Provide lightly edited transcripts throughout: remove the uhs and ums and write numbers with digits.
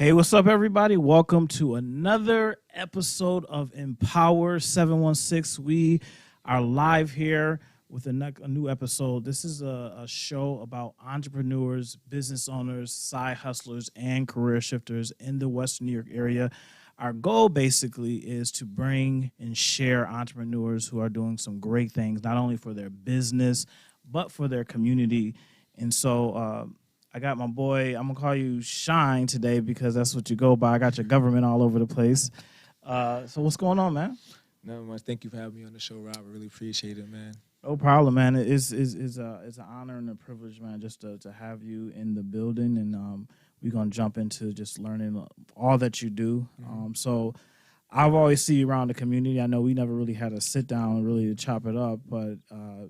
Hey, what's up, everybody? Welcome to another episode of Empower716. We are live here with a new episode. This is a show about entrepreneurs, business owners, side hustlers, and career shifters in the Western New York area. Our goal basically is to bring and share entrepreneurs who are doing some great things, not only for their business, but for their community. And so, I got my boy, I'm going to call you Shine today because that's what you go by. I got your government all over the place. So what's going on, man? Not much. Thank you for having me on the show, Rob. I really appreciate it, man. No problem, man. It's an honor and a privilege, man, just to have you in the building. And we're going to jump into just learning all that you do. So I've always seen you around the community. I know we never really had a sit down really to chop it up, but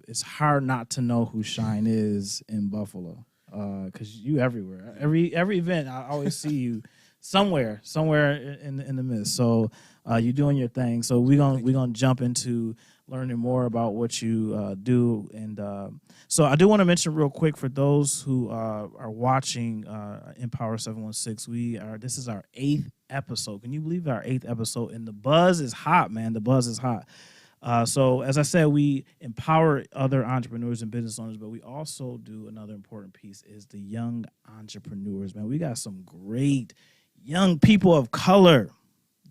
it's hard not to know who Shine is in Buffalo. Because you everywhere. Every event, I always see you somewhere in the midst. So you're doing your thing. So we're gonna jump into learning more about what you do. And so I do want to mention real quick for those who are watching Empower 716. This is our 8th episode. Can you believe our 8th episode? And the buzz is hot, man. The buzz is hot. So as I said, we empower other entrepreneurs and business owners, but we also do another important piece is the young entrepreneurs, man. We got some great young people of color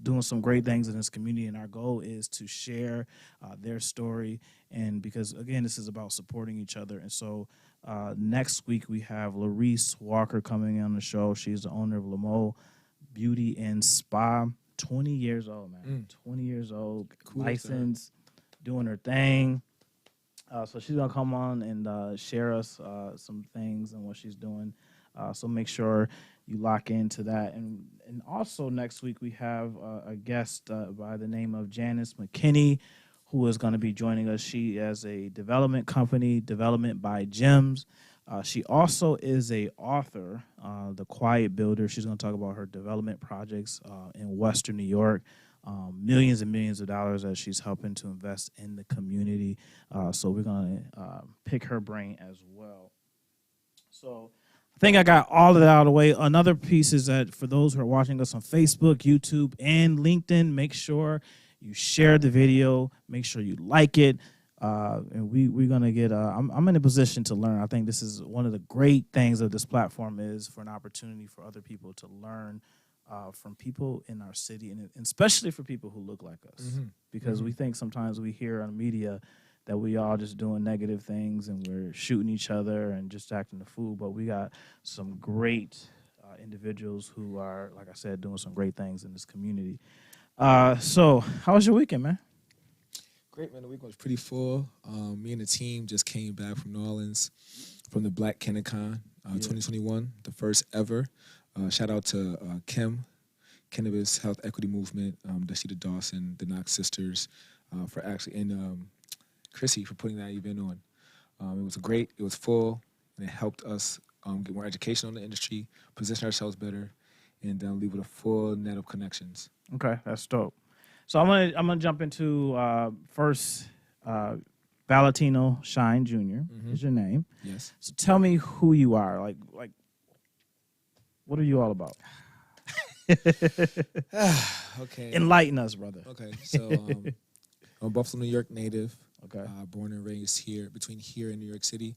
doing some great things in this community, and our goal is to share their story. And because, again, this is about supporting each other. And so next week we have Larice Walker coming on the show. She's the owner of Lamo Beauty and Spa. 20 years old, man. 20 years old, cool, licensed, doing her thing. So she's going to come on and share us some things and what she's doing. So make sure you lock into that. And also next week we have a guest by the name of Janice McKinney, who is going to be joining us. She has a development company, Development by Gems. She also is a author, The Quiet Builder. She's going to talk about her development projects in Western New York, millions and millions of dollars that she's helping to invest in the community. So we're going to pick her brain as well. So I think I got all of that out of the way. Another piece is that for those who are watching us on Facebook, YouTube, and LinkedIn, make sure you share the video. Make sure you like it. And we're going to get, I'm in a position to learn. I think this is one of the great things of this platform is for an opportunity for other people to learn from people in our city, and especially for people who look like us. Because we think sometimes we hear on media that we all just doing negative things and we're shooting each other and just acting the fool. But we got some great individuals who are, like I said, doing some great things in this community. So how was your weekend, man? Great, man. The week was pretty full. Me and the team just came back from New Orleans from the Black Canna-Con 2021, the first ever. Shout out to Cannabis Health Equity Movement, Dashita Dawson, the Knox sisters, for actually, and Chrissy for putting that event on. It was great. It was full, and it helped us get more education on the industry, position ourselves better, and leave with a full net of connections. Okay, that's dope. So I'm gonna jump into first. Valentino Shine Jr. Is your name? Yes. So tell me who you are. Like, what are you all about? Okay. Enlighten us, brother. Okay. So I'm a Buffalo, New York native. Okay. Born and raised between here and New York City.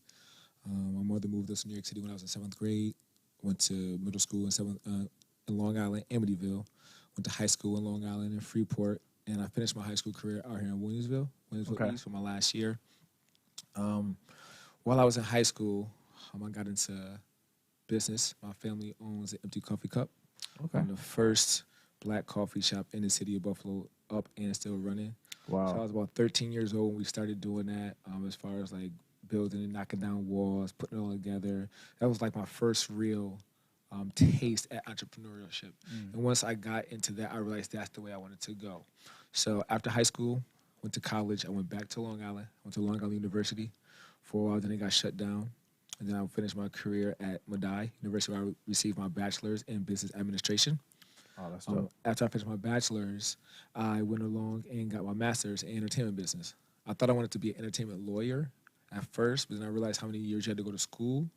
My mother moved us to New York City when I was in 7th grade. Went to middle school in Long Island, Amityville. Went to high school in Long Island and Freeport. And I finished my high school career out here in Williamsville East for my last year. While I was in high school, I got into business. My family owns an Empty Coffee Cup. Okay. I'm the first black coffee shop in the city of Buffalo, up and still running. Wow. So I was about 13 years old when we started doing that, as far as like building and knocking down walls, putting it all together. That was like my first real taste at entrepreneurship. And once I got into that, I realized that's the way I wanted to go. So after high school, went to college. I went back to Long Island. Went to Long Island University for a while. Then it got shut down. And then I finished my career at Madai University, where I received my bachelor's in business administration. Oh, that's dope. After I finished my bachelor's, I went along and got my master's in entertainment business. I thought I wanted to be an entertainment lawyer at first, but then I realized how many years you had to go to school.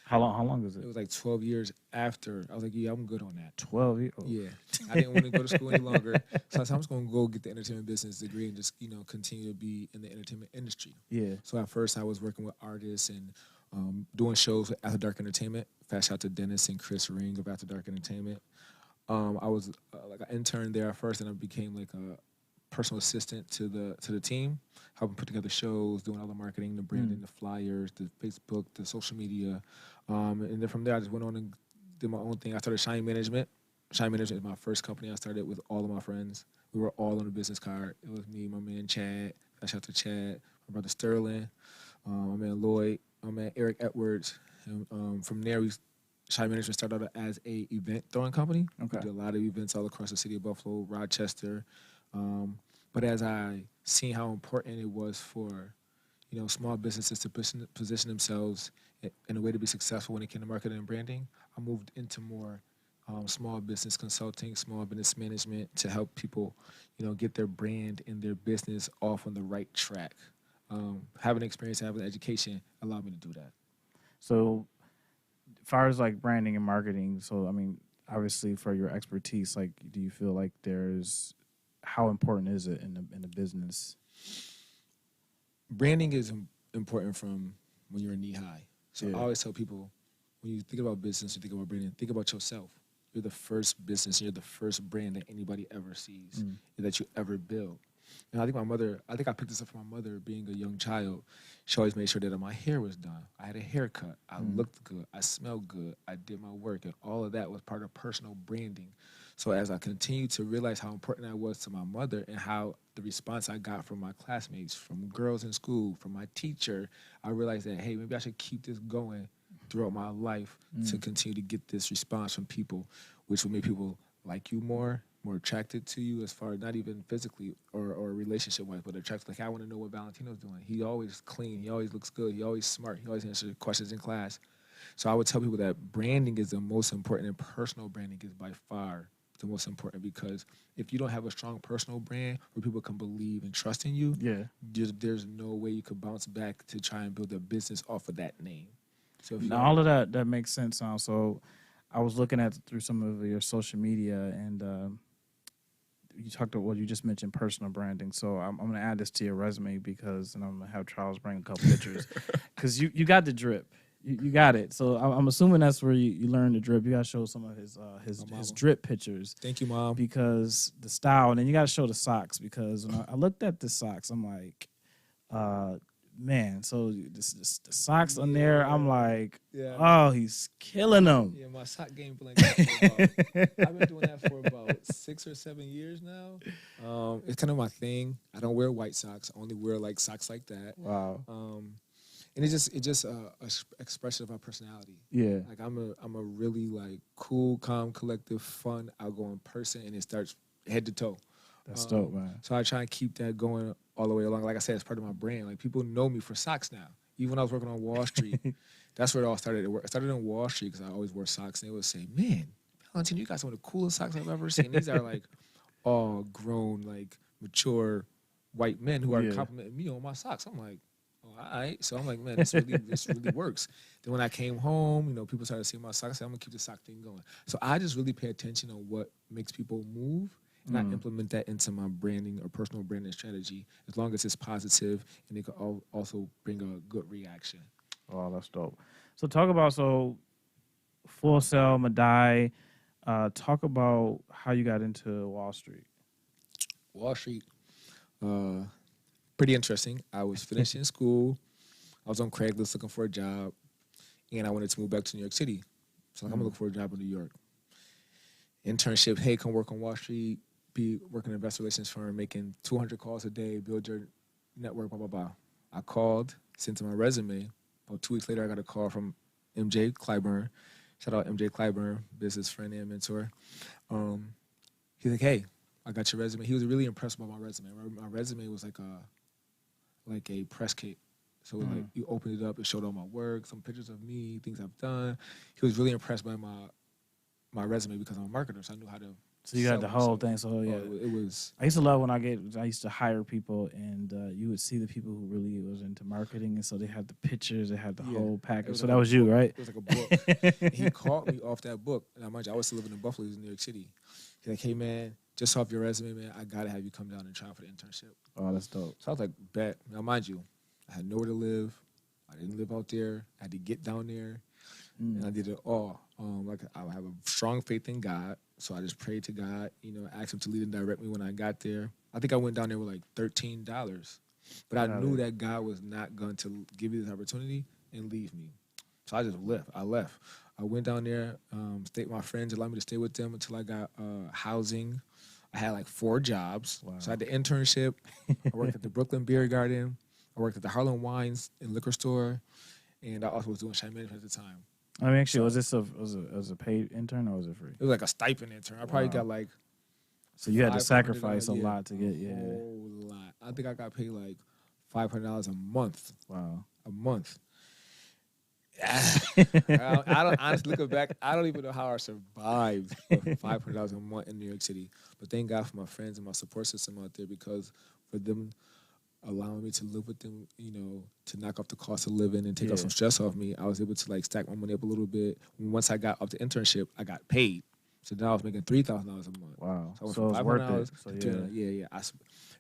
How long is It it? was like 12 years after. I was like, yeah, I'm good on that. 12 years. Oh. Yeah, I didn't want to go to school any longer, so I said I'm just gonna go get the entertainment business degree and just continue to be in the entertainment industry. Yeah. So at first I was working with artists and doing shows with After Dark Entertainment. Fast shout to Dennis and Chris Ring of After Dark Entertainment. I was like an intern there at first, and I became like a personal assistant to the team, helping put together shows, doing all the marketing, the branding, the flyers, the Facebook, the social media, and then from there I just went on and did my own thing. I started Shine Management. Shine Management is my first company. I started with all of my friends. We were all on a business card. It was me, my man Chad. Shout out to Chad, my brother Sterling, my man Lloyd, my man Eric Edwards. And from there, Shine Management started out as a event throwing company. Okay. We did a lot of events all across the city of Buffalo, Rochester. But as I seen how important it was for, small businesses to position themselves in a way to be successful when it came to marketing and branding, I moved into more small business consulting, small business management to help people, get their brand and their business off on the right track. Having experience, having education allowed me to do that. So, as far as like branding and marketing, so I mean, obviously for your expertise, like, do you feel like how important is it in the business? Branding is important from when you're knee high. So Yeah. I always tell people, when you think about business, you think about branding, think about yourself. You're the first business, you're the first brand that anybody ever sees, that you ever build. And I think I picked this up from my mother being a young child. She always made sure that my hair was done. I had a haircut. I looked good. I smelled good. I did my work. And all of that was part of personal branding. So as I continued to realize how important that was to my mother and how the response I got from my classmates, from girls in school, from my teacher, I realized that, hey, maybe I should keep this going throughout my life to continue to get this response from people, which will make people like you more attracted to you, as far as not even physically or relationship-wise, but attracted. Like, I want to know what Valentino's doing. He always clean. He always looks good. He always smart. He always answers questions in class. So I would tell people that branding is the most important, and personal branding is by far the most important, because if you don't have a strong personal brand where people can believe and trust in you, there's no way you could bounce back to try and build a business off of that name. So now, all of that makes sense. So I was looking at through some of your social media, and you talked about what you just mentioned, personal branding. So I'm going to add this to your resume, and I'm going to have Charles bring a couple pictures, because you got the drip. You got it. So I'm assuming that's where you learned the drip. You got to show some of his drip pictures. Thank you, Mom. Because the style, and then you got to show the socks, because when I looked at the socks, I'm like, man, so the socks on there, I'm like, oh, he's killing them. Yeah, my sock game been like that I've been doing that for about 6 or 7 years now. It's kind of my thing. I don't wear white socks. I only wear like socks like that. Wow. And it's just a expression of my personality. Yeah. Like I'm a really like cool, calm, collective, fun, outgoing person, and it starts head to toe. That's dope, man. So I try and keep that going all the way along. Like I said, it's part of my brand. Like, people know me for socks now. Even when I was working on Wall Street, that's where it all started. It started on Wall Street because I always wore socks, and they would say, "Man, Valentino, you got some of the coolest socks I've ever seen." These are like all grown, like mature white men who are complimenting me on my socks. I'm like, oh, all right. So I'm like, man, this really works. Then when I came home, people started seeing my socks. I said, I'm gonna keep the sock thing going. So I just really pay attention on what makes people move. And I implement that into my branding or personal branding strategy, as long as it's positive and it can also bring a good reaction. Oh, that's dope. So talk about, Full Sail, Madai. Talk about how you got into Wall Street. Wall Street, pretty interesting. I was finishing school. I was on Craigslist looking for a job, and I wanted to move back to New York City. So I'm gonna look for a job in New York. Internship, hey, come work on Wall Street. Be working in an investor relations firm, making 200 calls a day, build your network, blah, blah, blah. I called, sent in my resume. About 2 weeks later, I got a call from MJ Clyburn. Shout out MJ Clyburn, business friend and mentor. He's like, hey, I got your resume. He was really impressed by my resume. My resume was like a press kit. So like, you opened it up, it showed all my work, some pictures of me, things I've done. He was really impressed by my resume because I'm a marketer, so I knew how to So you got the whole thing. So yeah, it was. I used to love when I used to hire people, and you would see the people who really was into marketing, and so they had the pictures, they had the whole package. So like that was you, right? It was like a book. And he called me off that book, and I was still living in Buffalo, in New York City. He's like, "Hey man, just off your resume, man, I gotta have you come down and try for the internship." Oh, that's dope. So I was like, "Bet." Now mind you, I had nowhere to live. I didn't live out there. I had to get down there, and I did it all. Like I have a strong faith in God. So I just prayed to God, asked him to lead and direct me when I got there. I think I went down there with like $13, but I knew that God was not going to give me this opportunity and leave me. So I just left. I went down there, stayed with my friends, allowed me to stay with them until I got housing. I had like 4 jobs. Wow. So I had the internship. I worked at the Brooklyn Beer Garden. I worked at the Harlem Wines and Liquor Store. And I also was doing Shine Management at the time. I mean, actually, was this a paid intern or was it free? It was like a stipend intern. I probably got like. So you had to sacrifice a lot to get, a whole lot. I think I got paid like $500 a month. Wow. A month. I don't honestly looking back, I don't even know how I survived $500 a month in New York City. But thank God for my friends and my support system out there, because for them allowing me to live with them, to knock off the cost of living and take off some stress off me, I was able to like stack my money up a little bit. Once I got up to internship, I got paid. So now I was making $3,000 a month. Wow. So, so it was worth it. So, yeah. It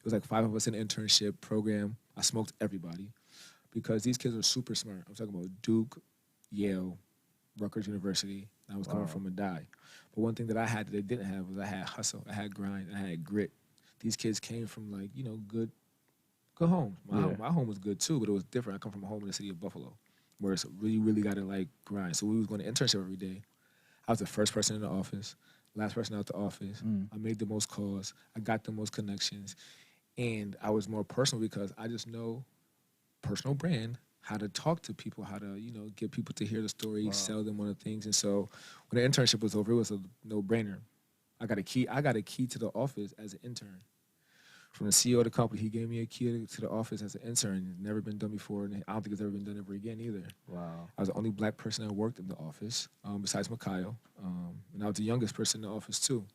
was like 5 of us in the internship program. I smoked everybody because these kids are super smart. I'm talking about Duke, Yale, Rutgers University. I was coming from a die. But one thing that I had that they didn't have was I had hustle, I had grind, I had grit. These kids came from like, good homes. My home was good too, but it was different. I come from a home in the city of Buffalo where it's really, really got to like grind. So we was going to internship every day. I was the first person in the office, last person out the office. I made the most calls. I got the most connections. And I was more personal because I just know personal brand, how to talk to people, how to, get people to hear the story, sell them on the things. And so when the internship was over, it was a no-brainer. I got a key to the office as an intern. From the CEO of the company, he gave me a key to the office as an intern. It's never been done before, and I don't think it's ever been done ever again either. Wow. I was the only black person that worked in the office, besides Mikhail, and I was the youngest person in the office too.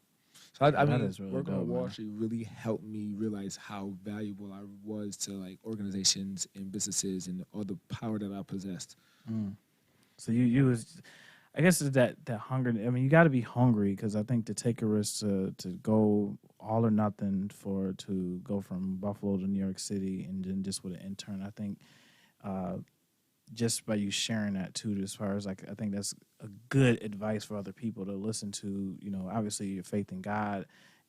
So I mean, really working on Wall Street really helped me realize how valuable I was to like organizations and businesses and all the power that I possessed. So you was, I guess it's that hunger. I mean, you got to be hungry, because I think to take a risk to go all or nothing to go from Buffalo to New York City and then just with an intern, I think just by you sharing that too, as far as like, I think that's a good advice for other people to listen to, obviously your faith in God,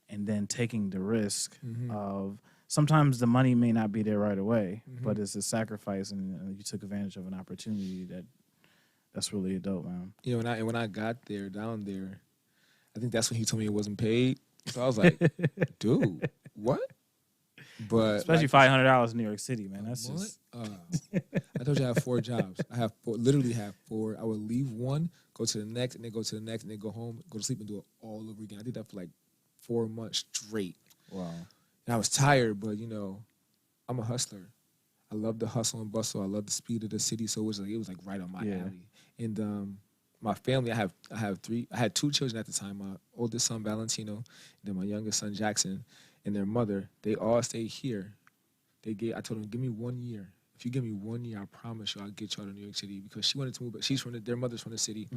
and then taking the risk of, sometimes the money may not be there right away, but it's a sacrifice, and you took advantage of an opportunity that's really dope, man. When I got there, down there, I think that's when he told me it wasn't paid. So I was like, dude, what? But especially like, $500 in New York City, man. That's what? just. I told you I have 4 jobs. Literally have 4. I would leave one, go to the next, and then go to the next, and then go home, go to sleep, and do it all over again. I did that for like 4 months straight. Wow. And I was tired, but I'm a hustler. I love the hustle and bustle. I love the speed of the city. So it was like right on my alley. And my family, I had 2 children at the time. My oldest son Valentino, and then my youngest son Jackson, and their mother. They all stayed here. I told them, give me 1 year. If you give me 1 year, I promise you I'll get y'all to New York City, because she wanted to move back. Their mother's from the city.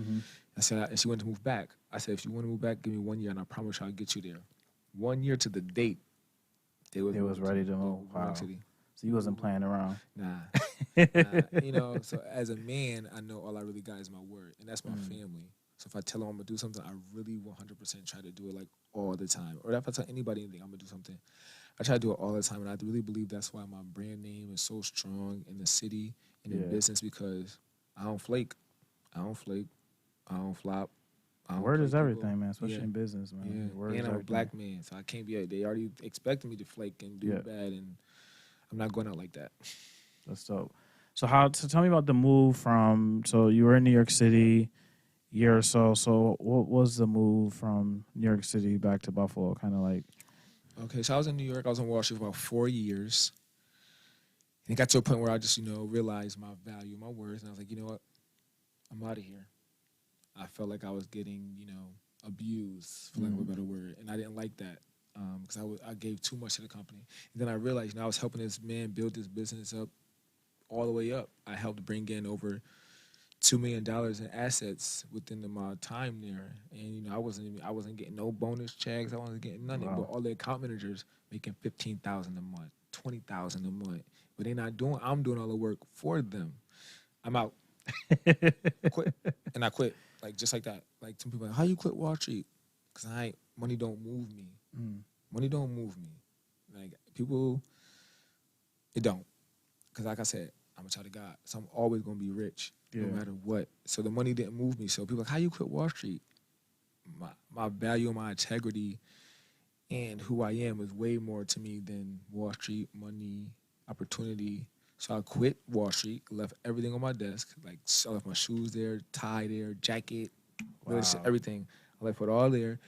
I said, and she wanted to move back. I said, if you want to move back, give me 1 year, and I promise you I'll get you there. 1 year to the date, they was ready to move. Wow. City. So you wasn't playing around. Nah. So as a man, I know all I really got is my word, and that's my family. So if I tell them I'm going to do something, I really 100% try to do it like all the time. Or if I tell anybody anything, I'm going to do something, I try to do it all the time. And I really believe that's why my brand name is so strong in the city and in business, because I don't flake. I don't flop. Word is everything, man, especially in business, man. Yeah. Word and I'm a black man, so I can't be. They already expecting me to flake and do bad, and I'm not going out like that. That's dope. So tell me about the move from, so you were in New York City year or so. So what was the move from New York City back to Buffalo? Kind of like. Okay, so I was in New York. I was in Wall Street for about 4 years. And it got to a point where I just, realized my value, my worth. And I was like, you know what? I'm out of here. I felt like I was getting, abused, for lack of a better word, and I didn't like that because I gave too much to the company. And then I realized, I was helping this man build this business up all the way up. I helped bring in over $2 million in assets within my time there, and I wasn't getting no bonus checks. I wasn't getting nothing. Wow. But all the account managers making $15,000 a month, $20,000 a month, but they're not doing. I'm doing all the work for them. I'm out. I quit, and I quit just like that. Like some people, how you quit Wall Street? Because money don't move me. Money don't move me. Like people, it don't. Because like I said, I'm a child of God, so I'm always gonna be rich, no matter what. So the money didn't move me. So people like, how you quit Wall Street? My value, my integrity, and who I am is way more to me than Wall Street, money, opportunity. So I quit Wall Street, left everything on my desk. Like I left my shoes there, tie there, jacket, everything. I left it all there,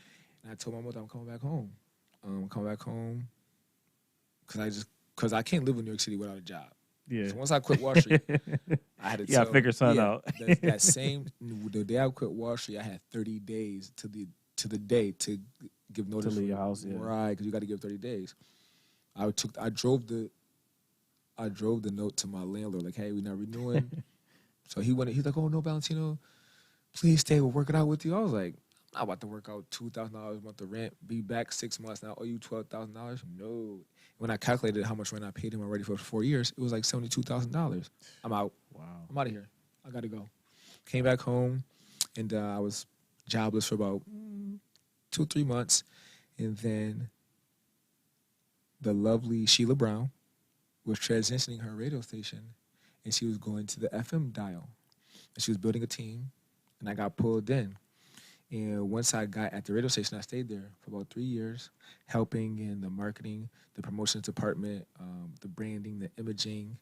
and I told my mother I'm coming back home. I'm coming back home because I can't live in New York City without a job. Yeah. So once I quit Wall Street, I had to figure something out. The day I quit Wall Street, I had 30 days to the day to give notice to leave your house. Yeah. Right, because you got to give 30 days. I drove the note to my landlord like, hey, we're not renewing. So he's like, oh no, Valentino, please stay. We'll work it out with you. I was like, I'm not about to work out $2,000 a month of rent. Be back 6 months now. Owe you $12,000? No. When I calculated how much rent I paid him already for 4 years, it was like $72,000. I'm out. Wow. I'm out of here. I got to go. Came back home, and I was jobless for about 2-3 months. And then the lovely Sheila Brown was transitioning her radio station, and she was going to the FM dial. And she was building a team, and I got pulled in. And once I got at the radio station, I stayed there for about 3 years, helping in the marketing, the promotions department, the branding, the imaging.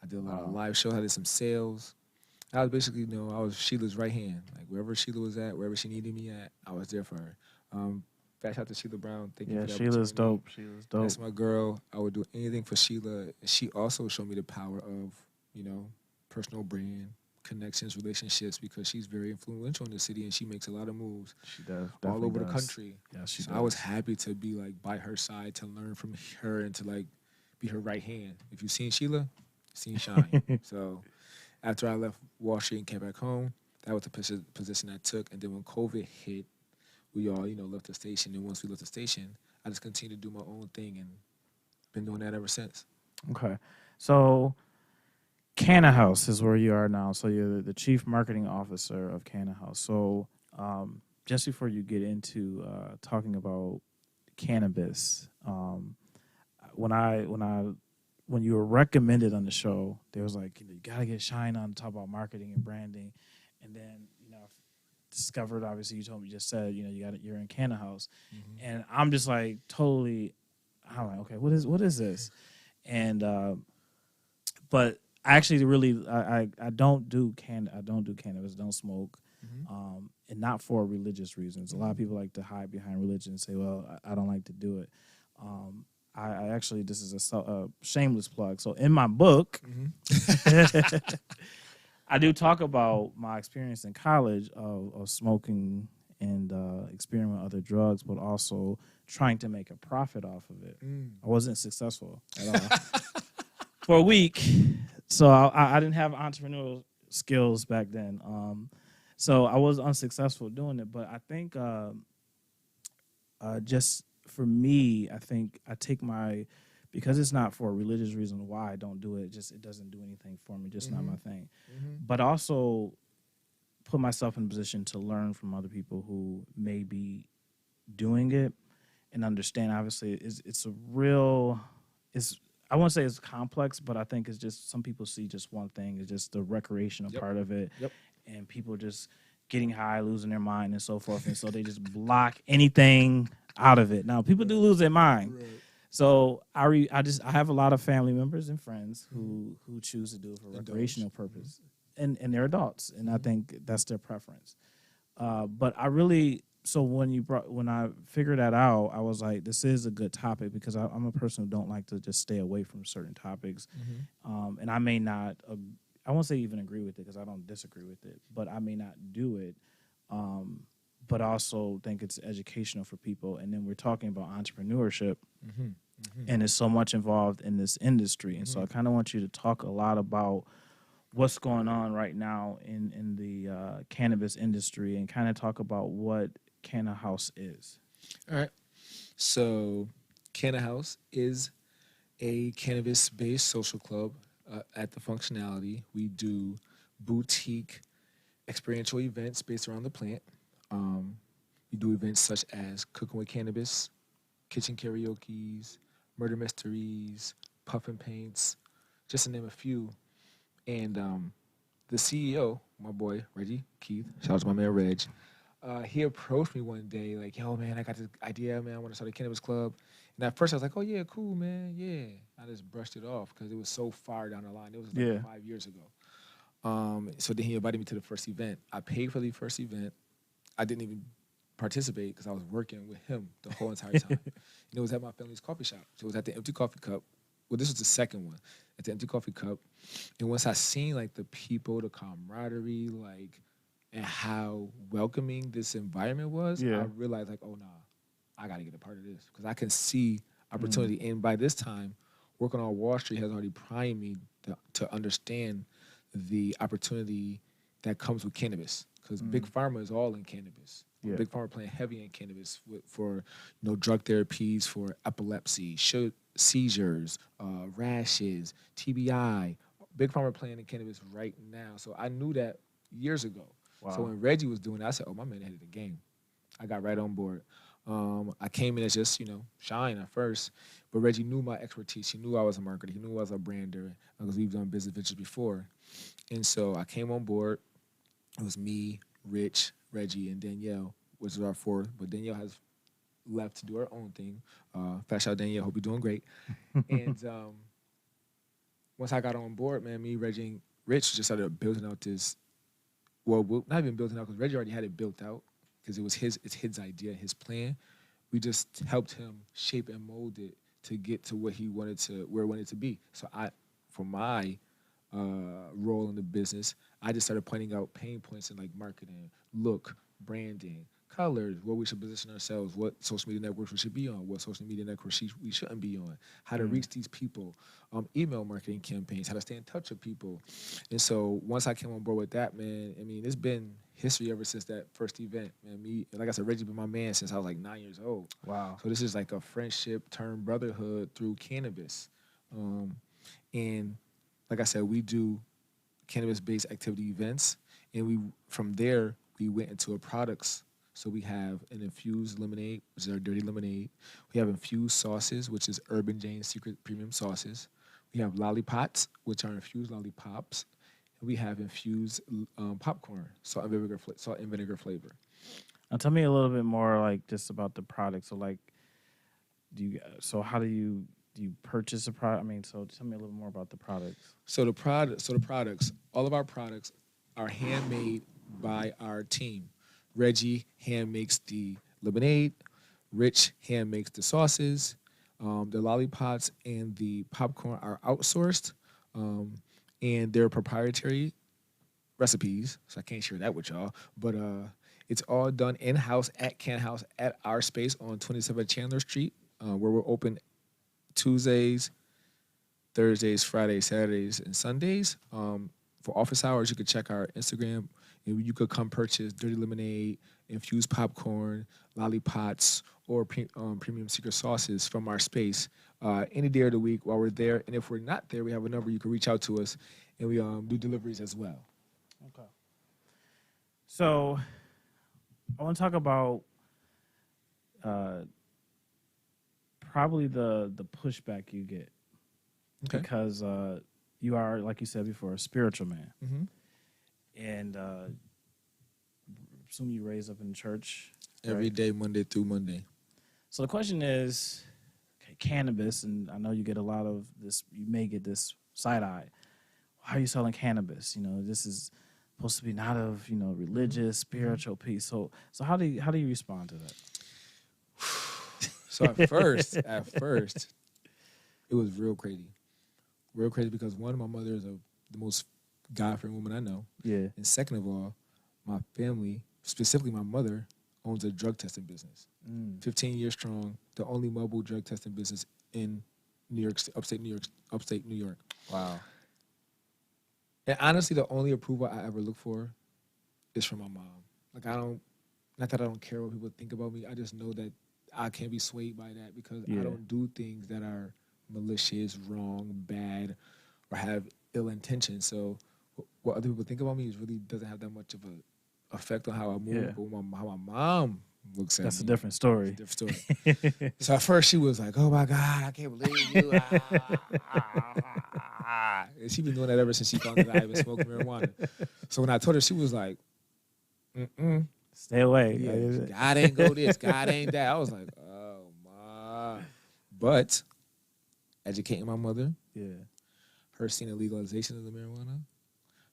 I did a lot of live shows. I did some sales. I was basically, I was Sheila's right hand. Like wherever Sheila was at, wherever she needed me at, I was there for her. Shout out to Sheila Brown. Thank you for that. Sheila's dope. Sheila's dope. That's my girl. I would do anything for Sheila. She also showed me the power of, personal brand, connections, relationships, because she's very influential in the city and she makes a lot of moves. She does. All over the country. Yeah, she so does. I was happy to be by her side, to learn from her and to be her right hand. If you've seen Sheila, seen Shine. So after I left Wall Street and came back home, that was the position I took. And then when COVID hit, we all, left the station. And once we left the station, I just continued to do my own thing and been doing that ever since. Okay. So Canna-House is where you are now. So you're the Chief Marketing Officer of Canna-House. So just before you get into talking about cannabis, when you were recommended on the show, there was like, you got to get Shine on to talk about marketing and branding. And then, discovered, obviously, you just said, you're in Canna-House. Mm-hmm. And I'm just like totally, I'm like, okay, what is this? And, but actually really, I don't do cannabis, don't smoke, mm-hmm. And not for religious reasons. Mm-hmm. A lot of people like to hide behind religion and say, well, I don't like to do it. I actually, this is a shameless plug. So in my book, mm-hmm. I do talk about my experience in college of smoking and experimenting with other drugs, but also trying to make a profit off of it. I wasn't successful at all for a week. So I didn't have entrepreneurial skills back then. So I was unsuccessful doing it. But I think just for me, I think I take because it's not for a religious reason why I don't do it, it doesn't do anything for me, just mm-hmm. not my thing. Mm-hmm. But also put myself in a position to learn from other people who may be doing it and understand, obviously, I won't say it's complex, but I think it's just some people see just one thing. It's just the recreational part of it. Yep. And people just getting high, losing their mind and so forth. And so they just block anything out of it. Now, people do lose their mind. Right. So I have a lot of family members and friends who choose to do it for recreational purpose, and they're adults, and I think that's their preference. But when I figured that out, I was like, this is a good topic because I'm a person who don't like to just stay away from certain topics, mm-hmm. And I may not, I won't say even agree with it because I don't disagree with it, but I may not do it. but also think it's educational for people. And then we're talking about entrepreneurship, and there's so much involved in this industry. And so I kind of want you to talk a lot about what's going on right now in the cannabis industry, and kind of talk about what Canna-House is. All right. So Canna-House is a cannabis-based social club at the functionality. We do boutique experiential events based around the plant. We do events such as cooking with cannabis, kitchen karaoke's, murder mysteries, puff and paints, just to name a few. And the CEO, my boy, Reggie Keith, shout out to my man Reg, he approached me one day like, yo, man, I got this idea, man. I want to start a cannabis club. And at first I was like, oh, yeah, cool, man, yeah. I just brushed it off because it was so far down the line. It was like 5 years ago. So then he invited me to the first event. I paid for the first event. I didn't even participate because I was working with him the whole entire time. And it was at my family's coffee shop. So it was at the Empty Coffee Cup. Well, this was the second one, at the Empty Coffee Cup. And once I seen like the people, the camaraderie, like, and how welcoming this environment was, I realized like, oh, nah, I got to get a part of this because I can see opportunity. And by this time, working on Wall Street has already primed me to understand the opportunity that comes with cannabis, because Big Pharma is all in cannabis. Big Pharma playing heavy in cannabis for drug therapies for epilepsy, seizures, rashes, TBI. Big Pharma playing in cannabis right now. So I knew that years ago. Wow. So when Reggie was doing it, I said, oh, my man ahead of the game. I got right on board. I came in as just, Shine at first, but Reggie knew my expertise. He knew I was a marketer. He knew I was a brander because we've done business ventures before. And so I came on board. It was me, Rich, Reggie, and Danielle, which is our fourth. But Danielle has left to do her own thing. Fast shout out Danielle. Hope you're doing great. And once I got on board, man, me, Reggie, and Rich just started building out this. Well, not even building out because Reggie already had it built out because it's his idea, his plan. We just helped him shape and mold it to get to where he wanted to be. So for my role in the business, I just started pointing out pain points in like marketing, look, branding, colors, where we should position ourselves, what social media networks we should be on, what social media networks we shouldn't be on, how to reach these people, email marketing campaigns, how to stay in touch with people. And so once I came on board with that, man, I mean, it's been history ever since that first event. Man, me, like I said, Reggie been my man since I was like 9 years old. Wow. So this is like a friendship turned brotherhood through cannabis. And like I said, we do cannabis-based activity events, and from there we went into products. So we have an infused lemonade, which is our dirty lemonade. We have infused sauces, which is Urban Jane's secret premium sauces. We have lollipops, which are infused lollipops. And we have infused popcorn, salt and vinegar flavor. Now tell me a little bit more, like, just about the product. So like, how do you purchase a product? I mean, so tell me a little more about the products. So the products, all of our products are handmade by our team. Reggie hand makes the lemonade. Rich hand makes the sauces. The lollipops and the popcorn are outsourced, and they're proprietary recipes. So I can't share that with y'all. But it's all done in-house at Canna-House at our space on 27 Chandler Street, where we're open Tuesdays, Thursdays, Fridays, Saturdays, and Sundays. For office hours, you could check our Instagram, and you could come purchase dirty lemonade, infused popcorn, lollipops, or premium secret sauces from our space any day of the week while we're there. And if we're not there, we have a number you can reach out to us, and we do deliveries as well. Okay. So I want to talk about probably the pushback you get, because you are, like you said before, a spiritual man, and assume you raised up in church every day, Monday through Monday. So the question is, okay, cannabis, and I know you get a lot of this. You may get this side eye. Why are you selling cannabis? This is supposed to be not of religious, spiritual piece. So how do you respond to that? So at first, it was real crazy because one, my mother is the most God-fearing woman I know. Yeah. And second of all, my family, specifically my mother, owns a drug testing business. 15 years strong, the only mobile drug testing business in New York, upstate New York. Wow. And honestly, the only approval I ever look for is from my mom. Like, not that I don't care what people think about me. I just know that I can't be swayed by that because I don't do things that are malicious, wrong, bad, or have ill intentions. So what other people think about me really doesn't have that much of an effect on how I move. Yeah. But how my mom looks at me. That's a different story. It's a different story. So at first she was like, "Oh my God, I can't believe you." And she been doing that ever since she found out I even smoked marijuana. So when I told her, she was like, Stay away. Yeah, God ain't go this, God ain't that. I was like, oh my. But educating my mother, her seeing the legalization of the marijuana,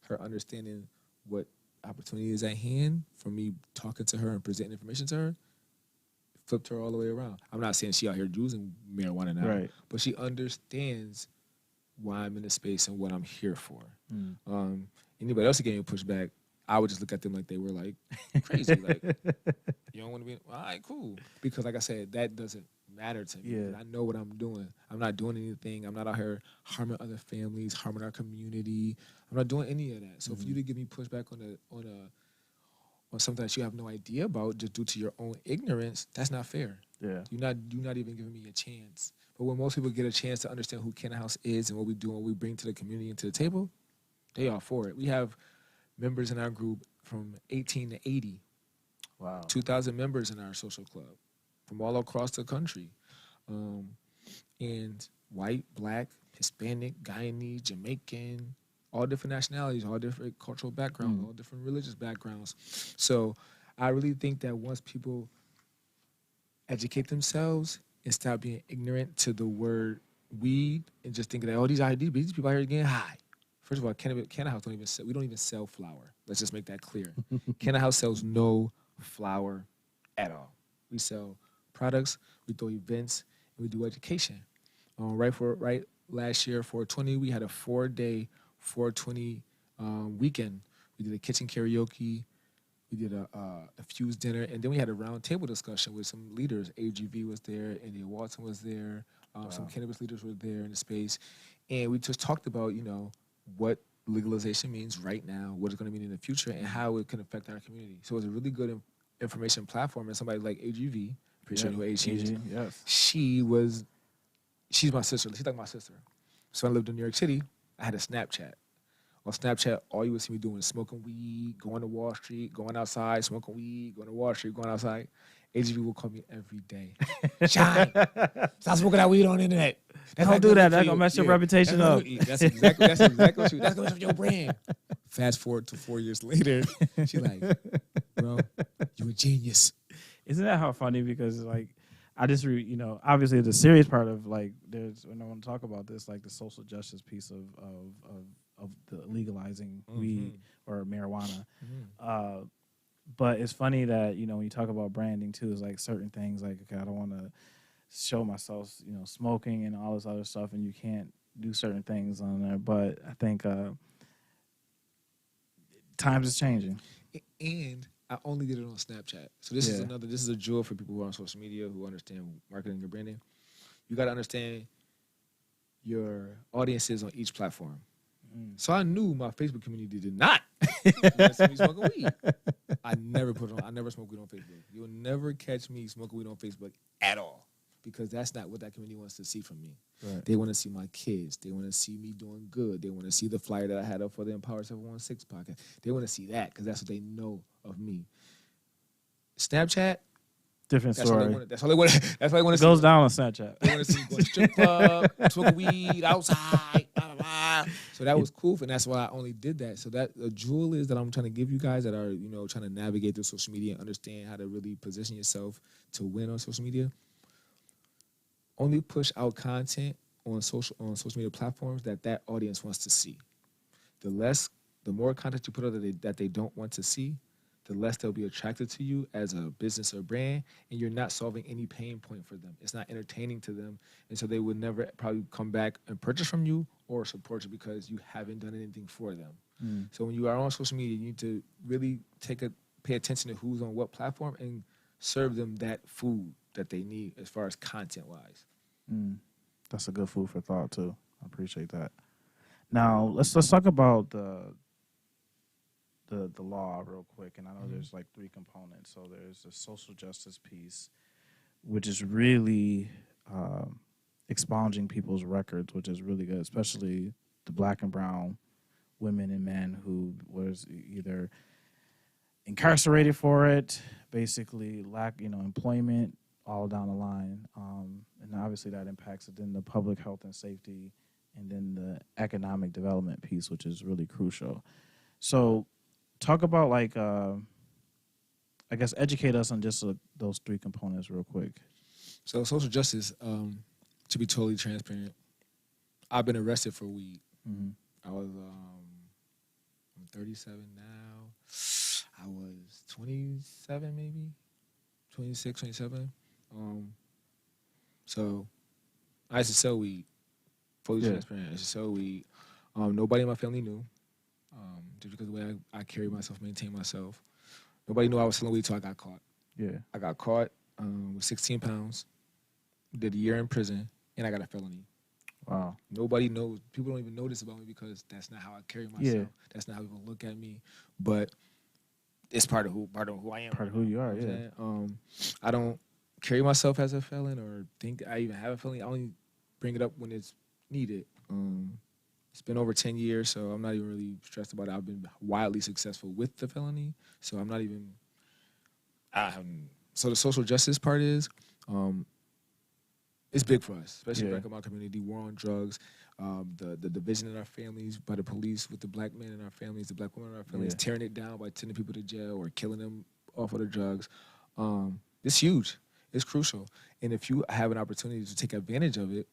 her understanding what opportunity is at hand from me talking to her and presenting information to her, flipped her all the way around. I'm not saying she out here using marijuana now, but she understands why I'm in the space and what I'm here for. Anybody else that gave me pushback, I would just look at them like they were like crazy. Like, you don't want to be, all right, cool. Because like I said, that doesn't matter to me. I know what I'm doing. I'm not doing anything. I'm not out here harming other families, harming our community. I'm not doing any of that. So for you to give me pushback on something that you have no idea about just due to your own ignorance, that's not fair. You're not even giving me a chance. But when most people get a chance to understand who Canna-House is and what we do and what we bring to the community and to the table, they are for it. We have members in our group from 18 to 80. Wow. 2,000 members in our social club from all across the country. And white, black, Hispanic, Guyanese, Jamaican, all different nationalities, all different cultural backgrounds, all different religious backgrounds. So I really think that once people educate themselves and stop being ignorant to the word weed and just thinking that, oh, these people out here getting high. First of all, Canna-House we don't even sell flour. Let's just make that clear. Canna-House sells no flour at all. We sell products, we throw events, and we do education. Right last year, 420, we had a 4-day 420 weekend. We did a kitchen karaoke, we did a Fuse dinner, and then we had a round table discussion with some leaders. AGV was there, India Watson was there, some cannabis leaders were there in the space, and we just talked about, what legalization means right now, what it's going to mean in the future, and how it can affect our community. So it was a really good information platform, and somebody like AGV, pretty sure who AG is. Yes. She's my sister. She's like my sister. So when I lived in New York City, I had a Snapchat. On Snapchat, all you would see me doing is smoking weed, going to Wall Street, going outside, smoking weed, going to Wall Street, going outside. AGV will call me every day. Shine, stop smoking that weed on the internet. Don't do that. That's going to mess your reputation up. That's exactly what that's going to mess up your brand. Fast forward to 4 years later, she's like, bro, you a genius. Isn't that how funny? Because, like, I just, obviously the serious part of, like, when I want to talk about this, like, the social justice piece of the legalizing weed or marijuana. But it's funny that, when you talk about branding, too, is like certain things, like, okay, I don't want to show myself, smoking and all this other stuff, and you can't do certain things on there. But I think times is changing. And I only did it on Snapchat. So this is a jewel for people who are on social media who understand marketing and branding. You got to understand your audiences on each platform. So I knew my Facebook community did not want to see me smoking weed. I never smoke weed on Facebook. You'll never catch me smoking weed on Facebook at all, because that's not what that community wants to see from me. Right. They want to see my kids. They want to see me doing good. They want to see the flyer that I had up for the Empower716 podcast. They want to see that because that's what they know of me. Snapchat, different story. That's all they want to see. It goes down on Snapchat. They want to see me go to strip club, smoking weed outside. Blah, blah, blah. So that was cool, and that's why I only did that. So that the jewel is that I'm trying to give you guys that are trying to navigate through social media and understand how to really position yourself to win on social media. Only push out content on social media platforms that audience wants to see. The more content you put out that they don't want to see, the less they'll be attracted to you as a business or brand, and you're not solving any pain point for them. It's not entertaining to them, and so they would never probably come back and purchase from you or support you because you haven't done anything for them. So when you are on social media, you need to really pay attention to who's on what platform and serve them that food that they need as far as content-wise. That's a good food for thought too. I appreciate that. Now let's talk about the law real quick. And I know there's like three components. So there's the social justice piece, which is really expunging people's records, which is really good, especially the black and brown women and men who was either incarcerated for it, basically lack, employment all down the line. And obviously that impacts then the public health and safety and then the economic development piece, which is really crucial. So talk about like, I guess, educate us on just those three components real quick. So social justice, to be totally transparent, I've been arrested for weed. I was, I'm 37 now. I was 27 maybe, 26, 27. So I used to sell weed, fully transparent. I used to sell weed. Nobody in my family knew, just because of the way I carry myself, maintain myself. Nobody knew I was selling weed until I got caught. Yeah. I got caught with 16 pounds, did a year in prison, and I got a felony. Wow. Nobody knows. People don't even know this about me because that's not how I carry myself. Yeah. That's not how people look at me. But it's part of who I am. Part of who you are, yeah. I don't carry myself as a felon or think I even have a felony. I only bring it up when it's needed. It's been over 10 years, so I'm not even really stressed about it. I've been wildly successful with the felony, so I'm not even... So the social justice part is... it's big for us, especially in the black and brown community. War on drugs, the division in our families by the police with the black men in our families, the black women in our families, tearing it down by sending people to jail or killing them off of the drugs. It's huge. It's crucial. And if you have an opportunity to take advantage of it,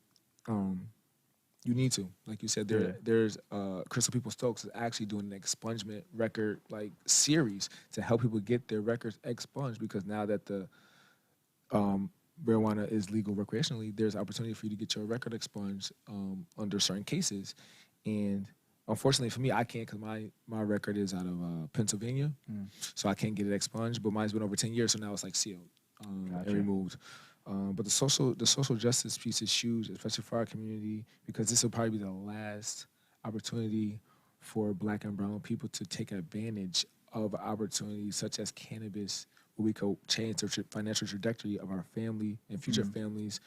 you need to. Like you said, there's Crystal People Stokes is actually doing an expungement record like series to help people get their records expunged, because now that the marijuana is legal recreationally, there's opportunity for you to get your record expunged under certain cases. And unfortunately for me, I can't, because my record is out of Pennsylvania, so I can't get it expunged. But mine's been over 10 years, so now it's like sealed and removed. But the social justice piece is huge, especially for our community, because this will probably be the last opportunity for black and brown people to take advantage of opportunities such as cannabis, where we could change the financial trajectory of our family and future families,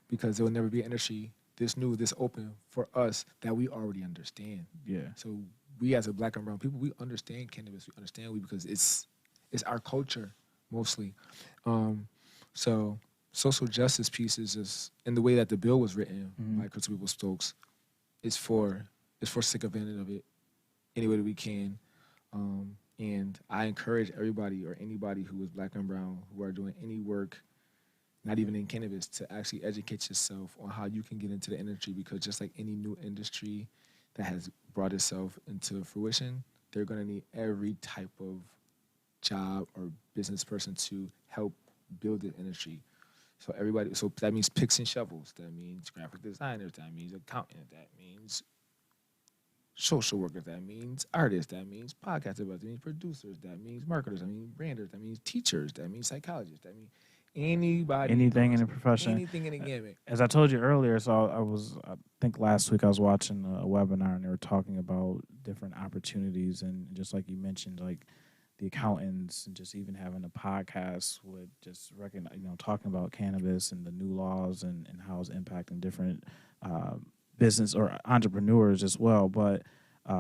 because there will never be an industry this new, this open for us that we already understand. Yeah. So we as a black and brown people, we understand cannabis. We understand weed because it's our culture mostly. So social justice piece is just, in the way that the bill was written by Crystal People Stokes, is for take advantage of it any way that we can. And I encourage everybody or anybody who is black and brown who are doing any work, not even in cannabis, to actually educate yourself on how you can get into the industry, because just like any new industry that has brought itself into fruition, they're going to need every type of job or business person to help build the industry. So that means picks and shovels, that means graphic designers, that means accountants, that means social workers, that means artists, that means podcasters, that means producers, that means marketers, that means branders, that means teachers, that means psychologists, that means anything in the profession, anything in the gamut. As I told you earlier, so I think last week I was watching a webinar and they were talking about different opportunities, and just like you mentioned, like the accountants, and just even having a podcast with just talking about cannabis and the new laws and how it's impacting different business or entrepreneurs as well. But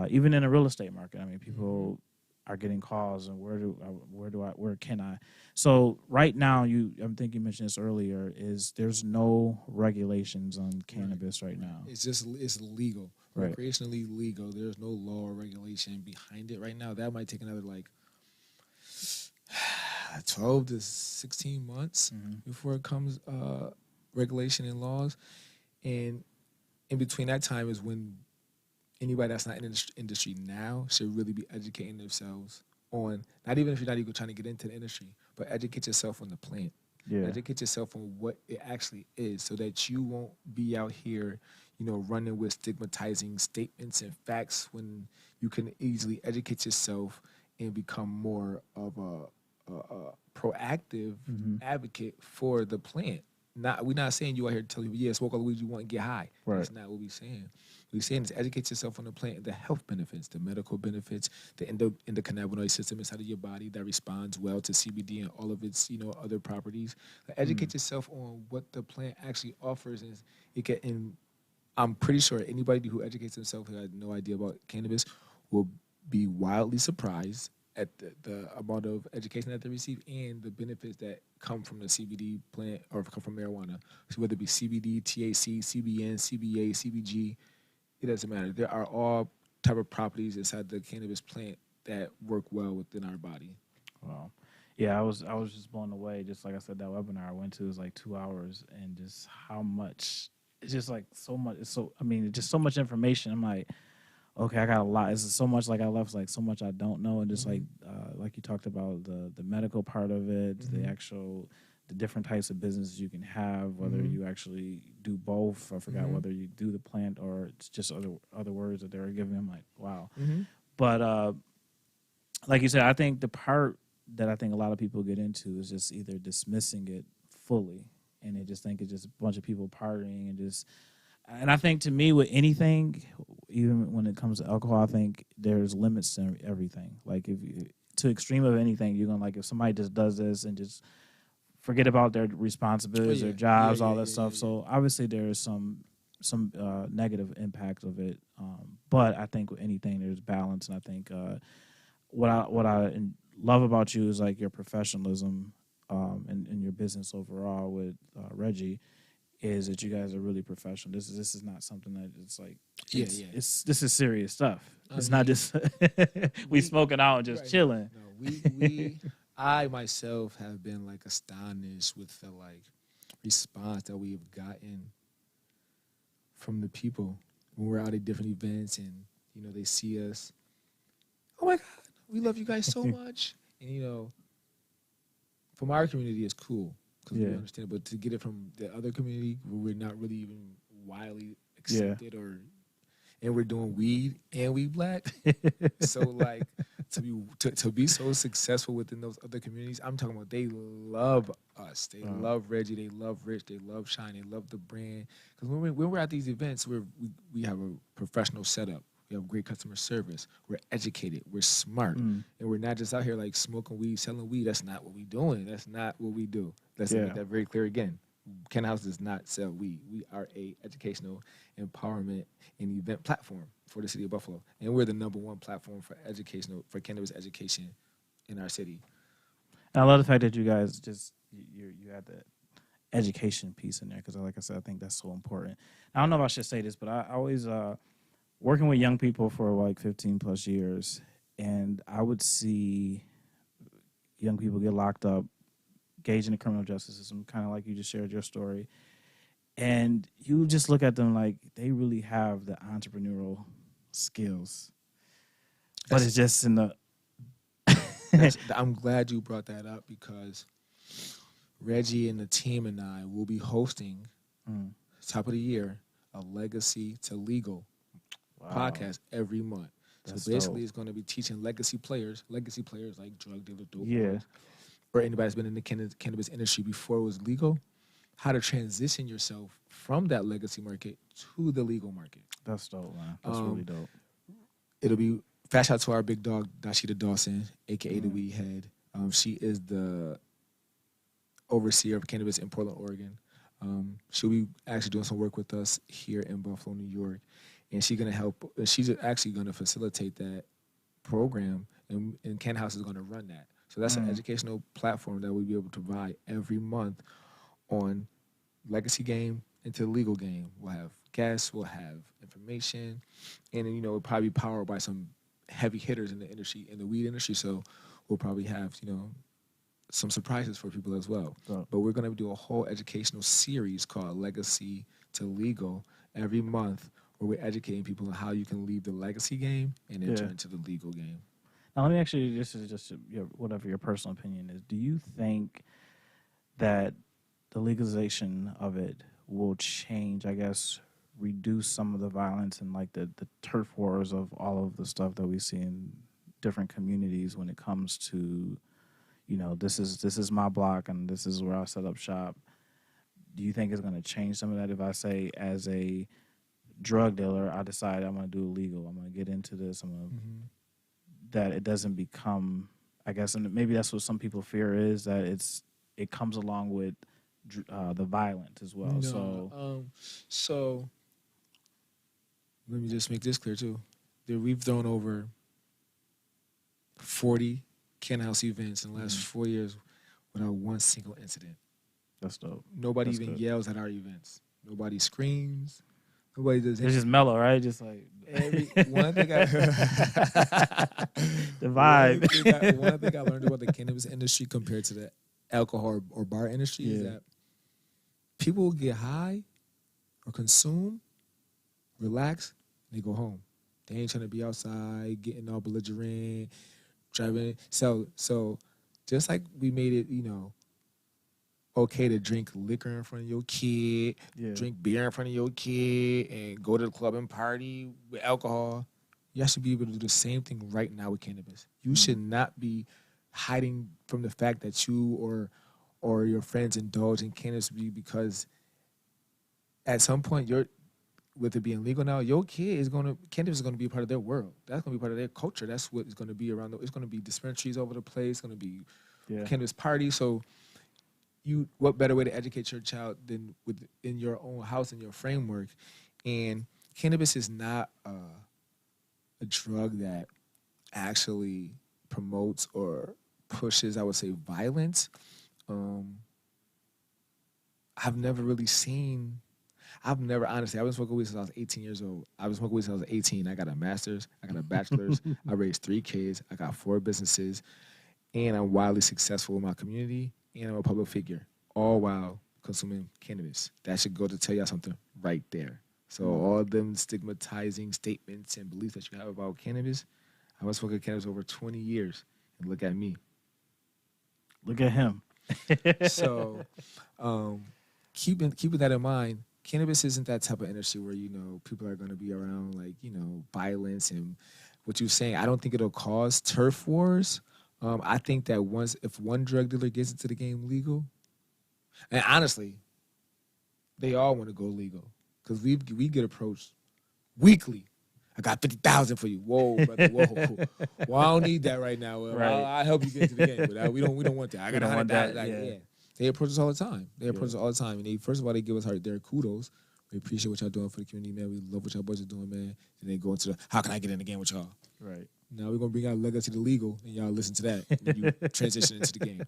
even in the real estate market, I mean, people are getting calls, and where can I? So right now, I think you mentioned this earlier, is there's no regulations on cannabis right now. It's legal, right. Recreationally legal. There's no law or regulation behind it right now. That might take another 12 to 16 months before it comes regulation and laws. And in between that time is when anybody that's not in the industry now should really be educating themselves on, not even if you're not even trying to get into the industry, but educate yourself on the plant. Yeah. Educate yourself on what it actually is, so that you won't be out here, running with stigmatizing statements and facts, when you can easily educate yourself and become more of proactive advocate for the plant. We're not saying you out here telling people, yeah, smoke all the weed you want and get high. Right. That's not what we're saying. What we're saying is educate yourself on the plant, the health benefits, the medical benefits, the endocannabinoid system inside of your body that responds well to CBD and all of its, other properties. Educate yourself on what the plant actually offers, and I'm pretty sure anybody who educates themselves who had no idea about cannabis will be wildly surprised at the amount of education that they receive and the benefits that come from the CBD plant or come from marijuana. So whether it be CBD, THC, CBN, CBA, CBG, it doesn't matter. There are all type of properties inside the cannabis plant that work well within our body. Wow. Yeah, I was just blown away. Just like I said, that webinar I went to was like 2 hours, and just how much, it's just like so much. It's just so much information. I'm like, okay, I got a lot. It's so much like I left, like so much I don't know, and just like you talked about the medical part of it, the different types of businesses you can have, whether you actually do both. I forgot whether you do the plant or it's just other words that they were giving. I'm like, wow. But like you said, I think the part that I think a lot of people get into is just either dismissing it fully, and they just think it's just a bunch of people partying and I think to me with anything, even when it comes to alcohol, I think there's limits to everything. Like to extreme of anything, you're gonna, like, if somebody just does this and just forget about their responsibilities, their jobs, all that stuff. So obviously there is some negative impact of it. But I think with anything there's balance, and I think what I love about you is like your professionalism and your business overall with Reggie, is that you guys are really professional. This is not something that it's like this is serious stuff. It's not just we smoking out and just chilling. No, we I myself have been like astonished with the like response that we've gotten from the people when we're out at different events and they see us. Oh my God, we love you guys so much. And from our community, it's cool because we understand. But to get it from the other community where we're not really even widely accepted, and we're doing weed and we black, so like to be so successful within those other communities, I'm talking about they love us, they love Reggie, they love Rich, they love Shine, they love the brand. Because when we're at these events, we have a professional setup. We have great customer service. We're educated. We're smart. And we're not just out here like smoking weed, selling weed. That's not what we're doing. That's not what we do. Let's make that very clear again. Canna-House does not sell weed. We are a educational, empowerment, and event platform for the city of Buffalo. And we're the #1 platform for cannabis education in our city. And I love the fact that you guys you had that education piece in there, because like I said, I think that's so important. I don't know if I should say this, but I always working with young people for like 15 plus years, and I would see young people get locked up, engaged in the criminal justice system, kind of like you just shared your story. And you just look at them like they really have the entrepreneurial skills. But it's just in the... I'm glad you brought that up, because Reggie and the team and I will be hosting, top of the year, a Legacy to Legal podcast every month. That's so basically, it's going to be teaching legacy players like drug dealer, dope boys, or anybody that's been in the cannabis industry before it was legal, how to transition yourself from that legacy market to the legal market. That's dope, man. That's really dope. It'll be fast shout to our big dog, Dashita Dawson, aka the Weed Head. She is the overseer of cannabis in Portland, Oregon. She'll be actually doing some work with us here in Buffalo, New York. And she's going to help. She's actually going to facilitate that program, and Canna-House is going to run that. So that's an educational platform that we'll be able to provide every month on legacy game into the legal game. We'll have guests, we'll have information, and it'll probably be powered by some heavy hitters in the industry, in the weed industry. So we'll probably have some surprises for people as well. But we're going to do a whole educational series called Legacy to Legal every month, where we're educating people on how you can leave the legacy game and enter into the legal game. Now, let me ask you, this is just whatever your personal opinion is. Do you think that the legalization of it will change, I guess, reduce some of the violence and like the turf wars of all of the stuff that we see in different communities when it comes to, this is my block and this is where I set up shop. Do you think it's going to change some of that if I say, as a drug dealer, I decide I'm going to do illegal, I'm going to get into this, I'm going to, that it doesn't become, I guess, and maybe that's what some people fear is, that it comes along with the violence as well. No, so let me just make this clear too. We've thrown over 40 Canna-House events in the last 4 years without one single incident. That's dope. Nobody even yells at our events. Nobody screams. Nobody does anything. It's just mellow, right? Just like one thing the vibe. One thing I learned about the cannabis industry compared to the alcohol or bar industry is that people will get high or consume, relax, and they go home. They ain't trying to be outside, getting all belligerent, driving. So just like we made it, okay to drink liquor in front of your kid, drink beer in front of your kid, and go to the club and party with alcohol, you should be able to do the same thing right now with cannabis. You should not be hiding from the fact that you or your friends indulge in cannabis because at some point, with it being legal now, your kid cannabis is gonna be a part of their world. That's gonna be part of their culture. That's what is gonna be around. It's gonna be dispensaries over the place. It's gonna be cannabis parties. So, what better way to educate your child than in your own house, in your framework? And cannabis is not a drug that actually promotes or pushes, I would say, violence. Honestly, I've been smoking weed since I was 18 years old. I've been smoking weed since I was 18. I got a master's, I got a bachelor's, I raised 3 kids, I got 4 businesses, and I'm wildly successful in my community, and I'm a public figure, all while consuming cannabis. That should go to tell y'all something right there. So all them stigmatizing statements and beliefs that you have about cannabis, I've been smoking cannabis over 20 years, and look at me. Look at him. So keeping that in mind, cannabis isn't that type of industry where, people are going to be around violence and what you're saying. I don't think it'll cause turf wars. I think that if one drug dealer gets into the game legal, and honestly, they all want to go legal because we get approached weekly. I got 50,000 for you. Whoa, brother, whoa. Well, I don't need that right now. Well, right. I'll help you get into the game, but we don't want that. I got $100. They approach us all the time. And first of all, they give us their kudos. We appreciate what y'all doing for the community, man. We love what y'all boys are doing, man. And they go into how can I get in the game with y'all? Right. Now we're gonna bring out legacy to legal, and y'all listen to that when you transition into the game.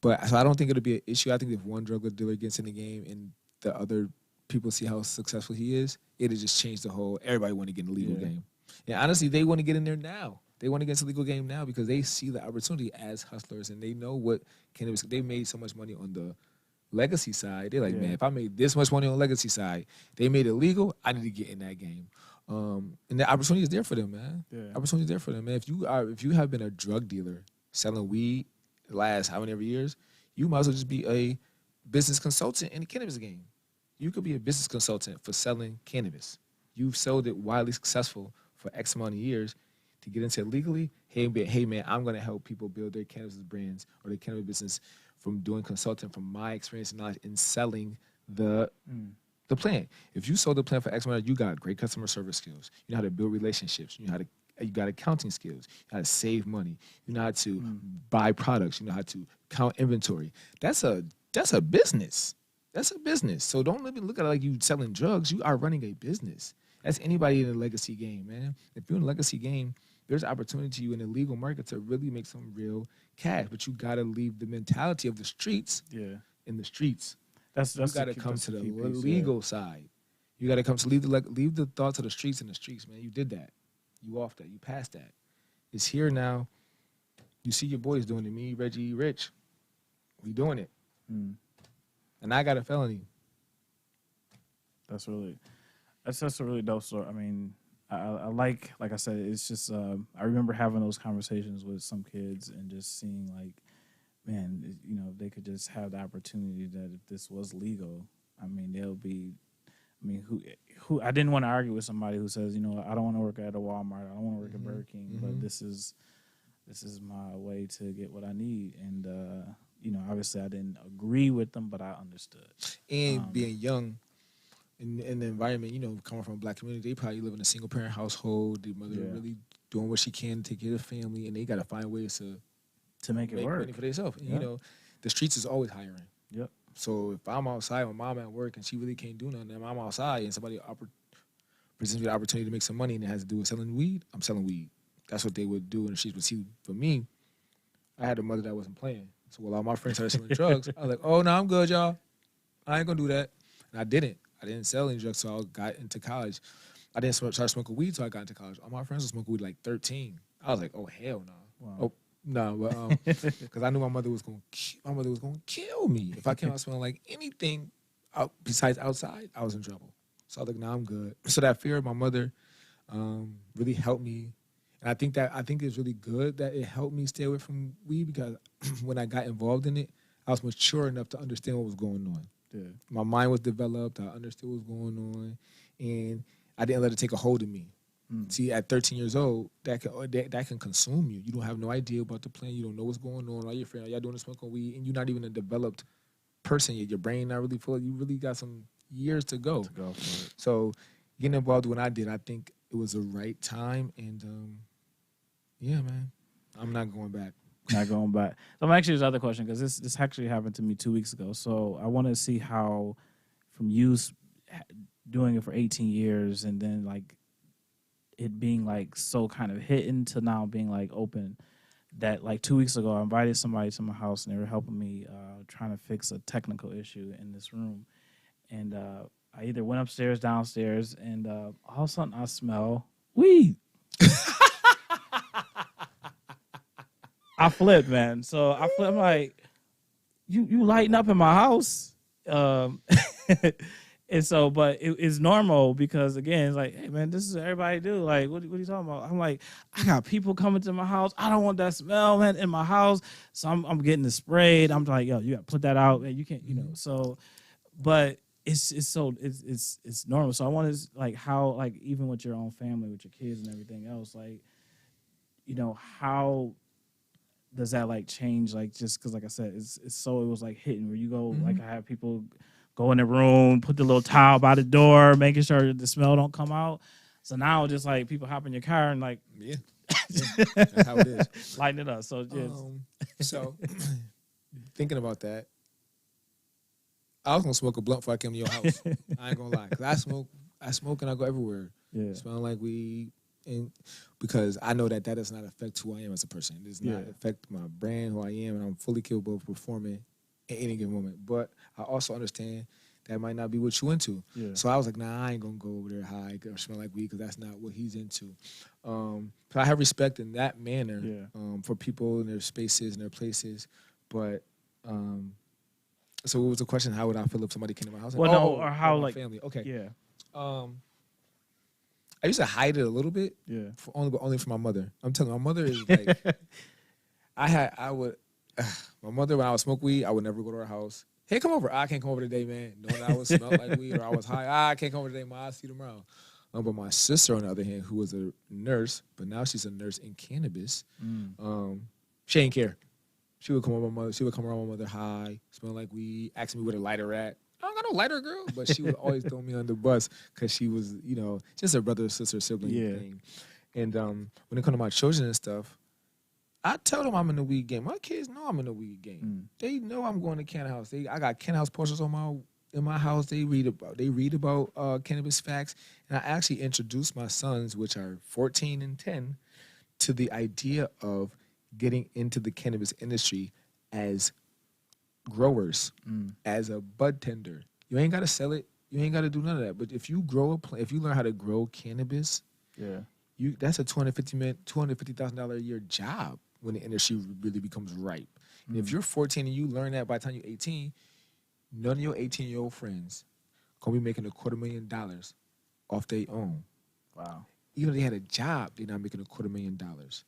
But so I don't think it'll be an issue. I think if one drug dealer gets in the game and the other people see how successful he is, it'll just change the whole. Everybody want to get in the legal game. And honestly, they want to get in there now. They want to get into the legal game now because they see the opportunity as hustlers, and they know what cannabis. They made so much money on the legacy side. They're like, man, if I made this much money on the legacy side, they made it legal. I need to get in that game. And the opportunity is there for them, man. Opportunity is there for them, man. If you have been a drug dealer selling weed the last how many years, you might as well just be a business consultant in the cannabis game. You could be a business consultant for selling cannabis. You've sold it widely successful for X amount of years. To get into it legally, hey man, I'm gonna help people build their cannabis brands or their cannabis business from doing consulting from my experience and knowledge in selling the plant. If you sold the plant for X amount, you got great customer service skills. You know how to build relationships. You got accounting skills. You know how to save money. You know how to buy products. You know how to count inventory. That's a business. That's a business. So don't let me look at it like you selling drugs. You are running a business. That's anybody in the legacy game, man. If you're in the legacy game, there's opportunity to you in the legal market to really make some real cash. But you got to leave the mentality of the streets in the streets. That's you got to come to the legal side. You got to come to leave the thoughts of the streets in the streets, man. You did that. You off that. You passed that. It's here now. You see your boys doing it. Me, Reggie, Rich. We doing it. And I got a felony. That's just a really dope story. I mean, I like I said, it's just, I remember having those conversations with some kids and just seeing man, if they could just have the opportunity that if this was legal, I mean, who I didn't want to argue with somebody who says, I don't want to work at a Walmart, I don't want to work at Burger King, but this is this is my way to get what I need. And, obviously I didn't agree with them, but I understood. And being young in the environment, coming from a black community, they probably live in a single parent household. The mother really doing what she can to take care of the family, and they got to find ways to make it work money for themselves. And, the streets is always hiring. Yep. So if I'm outside, my mom at work, and she really can't do nothing, and I'm outside, and somebody presents me the opportunity to make some money, and it has to do with selling weed, I'm selling weed. That's what they would do in the streets. But see, for me, I had a mother that wasn't playing. So while all my friends started selling drugs, I was like, oh, no, I'm good, y'all. I ain't going to do that. And I didn't. I didn't sell any drugs until I got into college. I didn't start smoking weed until I got into college. All my friends were smoking weed like 13. I was like, oh, hell no. Wow. Oh, no, but because I knew my mother was going to kill me. If I came out smelling like anything besides outside, I was in trouble. So I was like, nah, I'm good. So that fear of my mother really helped me. And I think it's really good that it helped me stay away from weed, because when I got involved in it, I was mature enough to understand what was going on. Yeah. My mind was developed. I understood what was going on, and I didn't let it take a hold of me. See, at 13 years old, that can consume you. You don't have no idea about the plan. You don't know what's going on. All your friends, y'all doing the smoking weed, and you're not even a developed person yet. Your brain not really full. You really got some years to go. For it. So getting involved when I did, I think it was the right time, and yeah, man, I'm not going back. Not going back. So I'm actually, there's another question, because this actually happened to me 2 weeks ago. So I want to see how, from you doing it for 18 years and then like it being like so kind of hidden to now being like open, that like 2 weeks ago I invited somebody to my house and they were helping me trying to fix a technical issue in this room. And I either went upstairs, downstairs, and all of a sudden I smell weed. I flipped, man. So I flipped. I'm like, you lighting up in my house. And so, but it's normal, because again, it's like, hey man, this is what everybody do. Like, what are you talking about? I'm like, I got people coming to my house. I don't want that smell, man, in my house. So I'm getting it sprayed. I'm like, yo, you got to put that out, man. You can't, So, but it's normal. So I want to like how, like, even with your own family, with your kids and everything else, like, how does that like change? Like, just because, like I said, it was like hitting where you go, like I have people go in the room, put the little towel by the door, making sure the smell don't come out. So now just like people hop in your car and like, that's how it is. Lighten it up. So so thinking about that, I was gonna smoke a blunt before I came to your house. I ain't gonna lie, cause I smoke and I go everywhere. Yeah, smelling like weed. And because I know that does not affect who I am as a person. It does not affect my brand, who I am, and I'm fully capable of performing at any given moment. But I also understand that might not be what you into. Yeah. So I was like, nah, I ain't gonna go over there high or smell like weed, because that's not what he's into. So I have respect in that manner for people and their spaces and their places. But so what was the question? How would I feel if somebody came to my house? Well, or how like family? Okay. Yeah. I used to hide it a little bit, only for my mother. I'm telling you, my mother is like, my mother, when I would smoke weed, I would never go to her house. Hey, come over. I can't come over today, man. Knowing I would smell like weed, or I was high. I can't come over today, ma. I'll see you tomorrow. But my sister, on the other hand, who was a nurse, but now she's a nurse in cannabis, she ain't care. She would come around my mother high, smelling like weed, asking me where the lighter at. I don't got no lighter, girl. But she would always throw me on the bus, because she was, just a brother, sister, sibling thing. And when it comes to my children and stuff, I tell them I'm in the weed game. My kids know I'm in the weed game. They know I'm going to Canna-House. I got Canna-House posters in my house. They read about cannabis facts. And I actually introduced my sons, which are 14 and 10, to the idea of getting into the cannabis industry as growers, as a bud tender. You ain't got to sell it. You ain't got to do none of that. But if you if you learn how to grow cannabis, that's a $250,000 a year job when the industry really becomes ripe. And if you're 14 and you learn that by the time you're 18, none of your 18-year-old friends gonna be making $250,000 off their own. Wow. Even if they had a job, they're not making $250,000.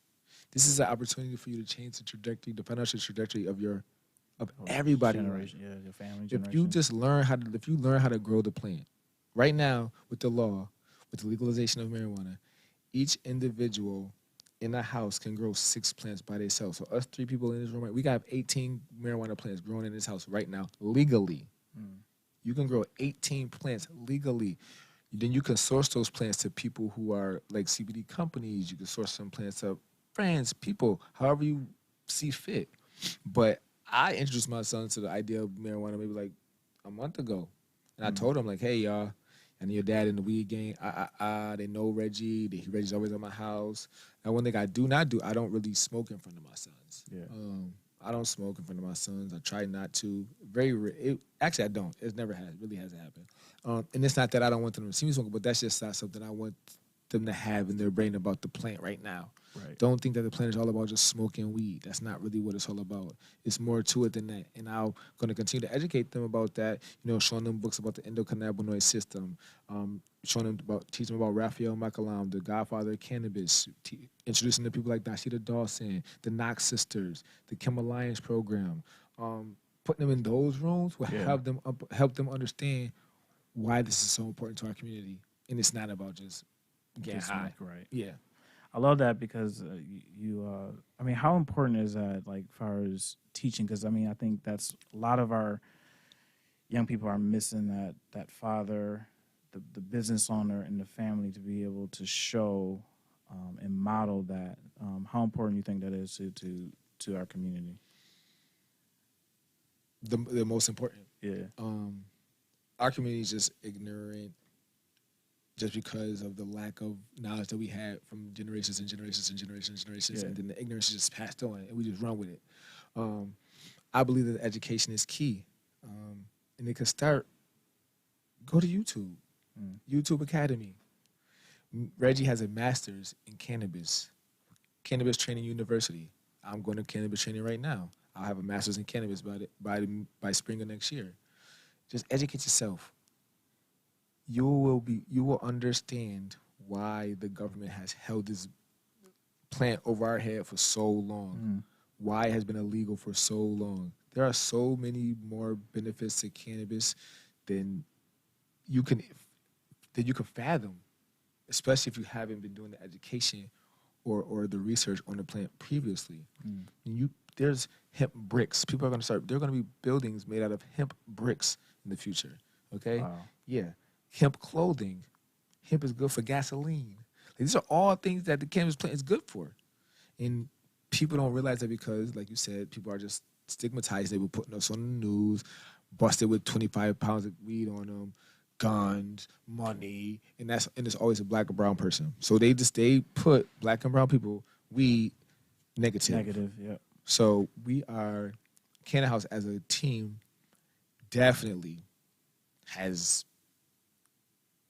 This is an opportunity for you to change the trajectory, the financial trajectory of everybody. Generation, your family generation. If you just learn how to grow the plant. Right now, with the law, with the legalization of marijuana, each individual in a house can grow 6 plants by themselves. So us 3 people in this room, right, we got 18 marijuana plants growing in this house right now, legally. You can grow 18 plants legally. Then you can source those plants to people who are like CBD companies. You can source some plants to friends, people, however you see fit. But I introduced my son to the idea of marijuana maybe like a month ago. And I told him like, hey, y'all, I know your dad in the weed game. They know Reggie. Reggie's always at my house. And one thing I do not do, I don't really smoke in front of my sons. Yeah. I don't smoke in front of my sons. I try not to. Actually, I don't. It never has. Really hasn't happened. And it's not that I don't want them to see me smoking, but that's just not something I want them to have in their brain about the plant right now. Right. Don't think that the plant is all about just smoking weed. That's not really what it's all about. It's more to it than that. And I'm going to continue to educate them about that, showing them books about the endocannabinoid system, teaching them about Raphael Makalam, the godfather of cannabis, introducing to people like Dashida Dawson, the Knox sisters, the Kim Alliance program. Putting them in those rooms will help them understand why this is so important to our community. And it's not about just getting high. Right. Yeah. I love that because I mean, how important is that, like, as far as teaching? Because, I mean, I think that's a lot of our young people are missing that father, the business owner in the family to be able to show and model that. How important you think that is to our community? The most important. Yeah. Our community is just ignorant just because of the lack of knowledge that we had from generations and generations and generations and generations, and then the ignorance is just passed on, and we just run with it. I believe that education is key, and it could start. Go to YouTube, YouTube Academy. Reggie has a master's in cannabis, Cannabis Training University. I'm going to cannabis training right now. I'll have a master's in cannabis by spring of next year. Just educate yourself. You will understand why the government has held this plant over our head for so long. Why it has been illegal for so long. There are so many more benefits to cannabis than you can fathom, especially if you haven't been doing the education or the research on the plant previously. There's hemp bricks. People are going to start. There are going to be buildings made out of hemp bricks in the future. Okay. Wow. Yeah. Hemp clothing. Hemp is good for gasoline. These are all things that the cannabis plant is good for. And people don't realize that because, like you said, people are just stigmatized. They were putting us on the news, busted with 25 pounds of weed on them, guns, money, and it's always a black or brown person. So they put black and brown people, weed, negative. Negative, yeah. So we are, Canna-House as a team definitely has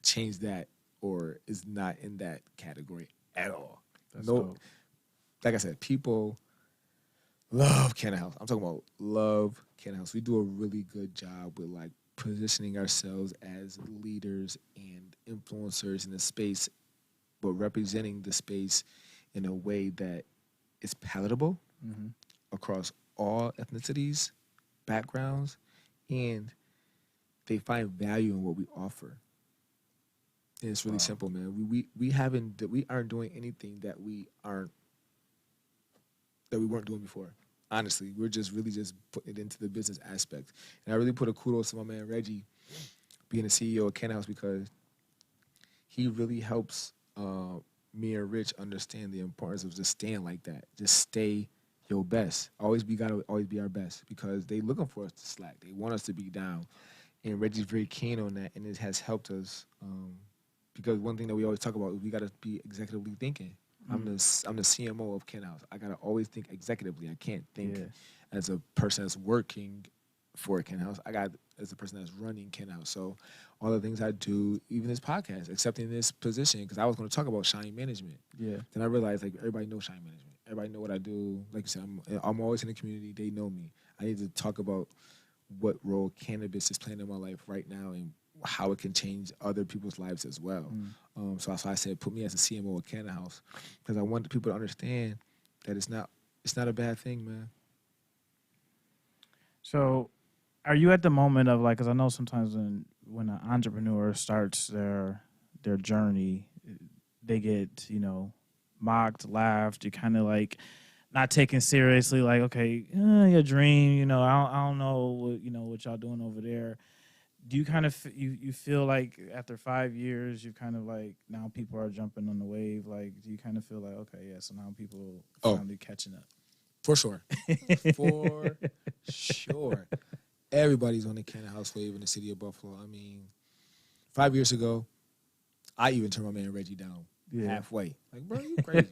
changed that or is not in that category at all. That's dope. Like I said, people love Canna-House. I'm talking about love Canna-House. We do a really good job with like positioning ourselves as leaders and influencers in the space, but representing the space in a way that is palatable across all ethnicities, backgrounds, and they find value in what we offer. And it's really simple, man. We aren't doing anything that we weren't doing before. Honestly, we're just putting it into the business aspect. And I really put a kudos to my man Reggie being the CEO of Canna-House because he really helps me and Rich understand the importance of just staying like that. Just stay your best. Gotta always be our best because they looking for us to slack. They want us to be down. And Reggie's very keen on that, and it has helped us because one thing that we always talk about is we got to be executively thinking. I'm the CMO of Canna-House. I got to always think executively. I can't think as a person that's working for Canna-House. I got as a person that's running Canna-House. So all the things I do, even this podcast, accepting this position, because I was going to talk about Shine Management. Yeah. Then I realized like everybody knows Shine Management. Everybody know what I do. Like you said, I'm always in the community. They know me. I need to talk about what role cannabis is playing in my life right now and how it can change other people's lives as well. So that's why I said put me as a CMO of Canna-House because I want people to understand that it's not a bad thing, man. So are you at the moment of like, because I know sometimes when an entrepreneur starts their journey, they get, mocked, laughed. You kind of like not taken seriously. Like, okay, your dream. I don't know what y'all doing over there. Do you kind of you feel like after 5 years, you kind of like now people are jumping on the wave? Like, do you kind of feel like, okay, yeah, so now people finally catching up? For sure. For sure. Everybody's on the Canna-House wave in the city of Buffalo. I mean, 5 years ago, I even turned my man Reggie down halfway. Like, bro, you crazy.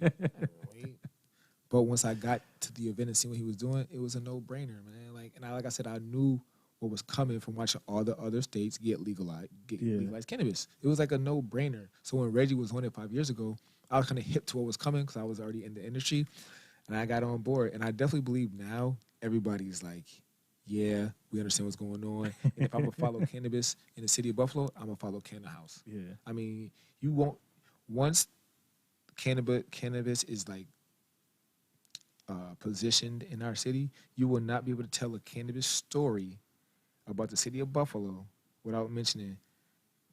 But once I got to the event and seen what he was doing, it was a no-brainer, man. Like I said, I knew what was coming from watching all the other states get legalized cannabis. It was like a no-brainer. So when Reggie was on it 5 years ago, I was kind of hip to what was coming because I was already in the industry, and I got on board. And I definitely believe now everybody's like, yeah, we understand what's going on. And if I'm going to follow cannabis in the city of Buffalo, I'm going to follow Canna-House. Yeah. I mean, you won't, once cannabis is like positioned in our city, you will not be able to tell a cannabis story about the city of Buffalo without mentioning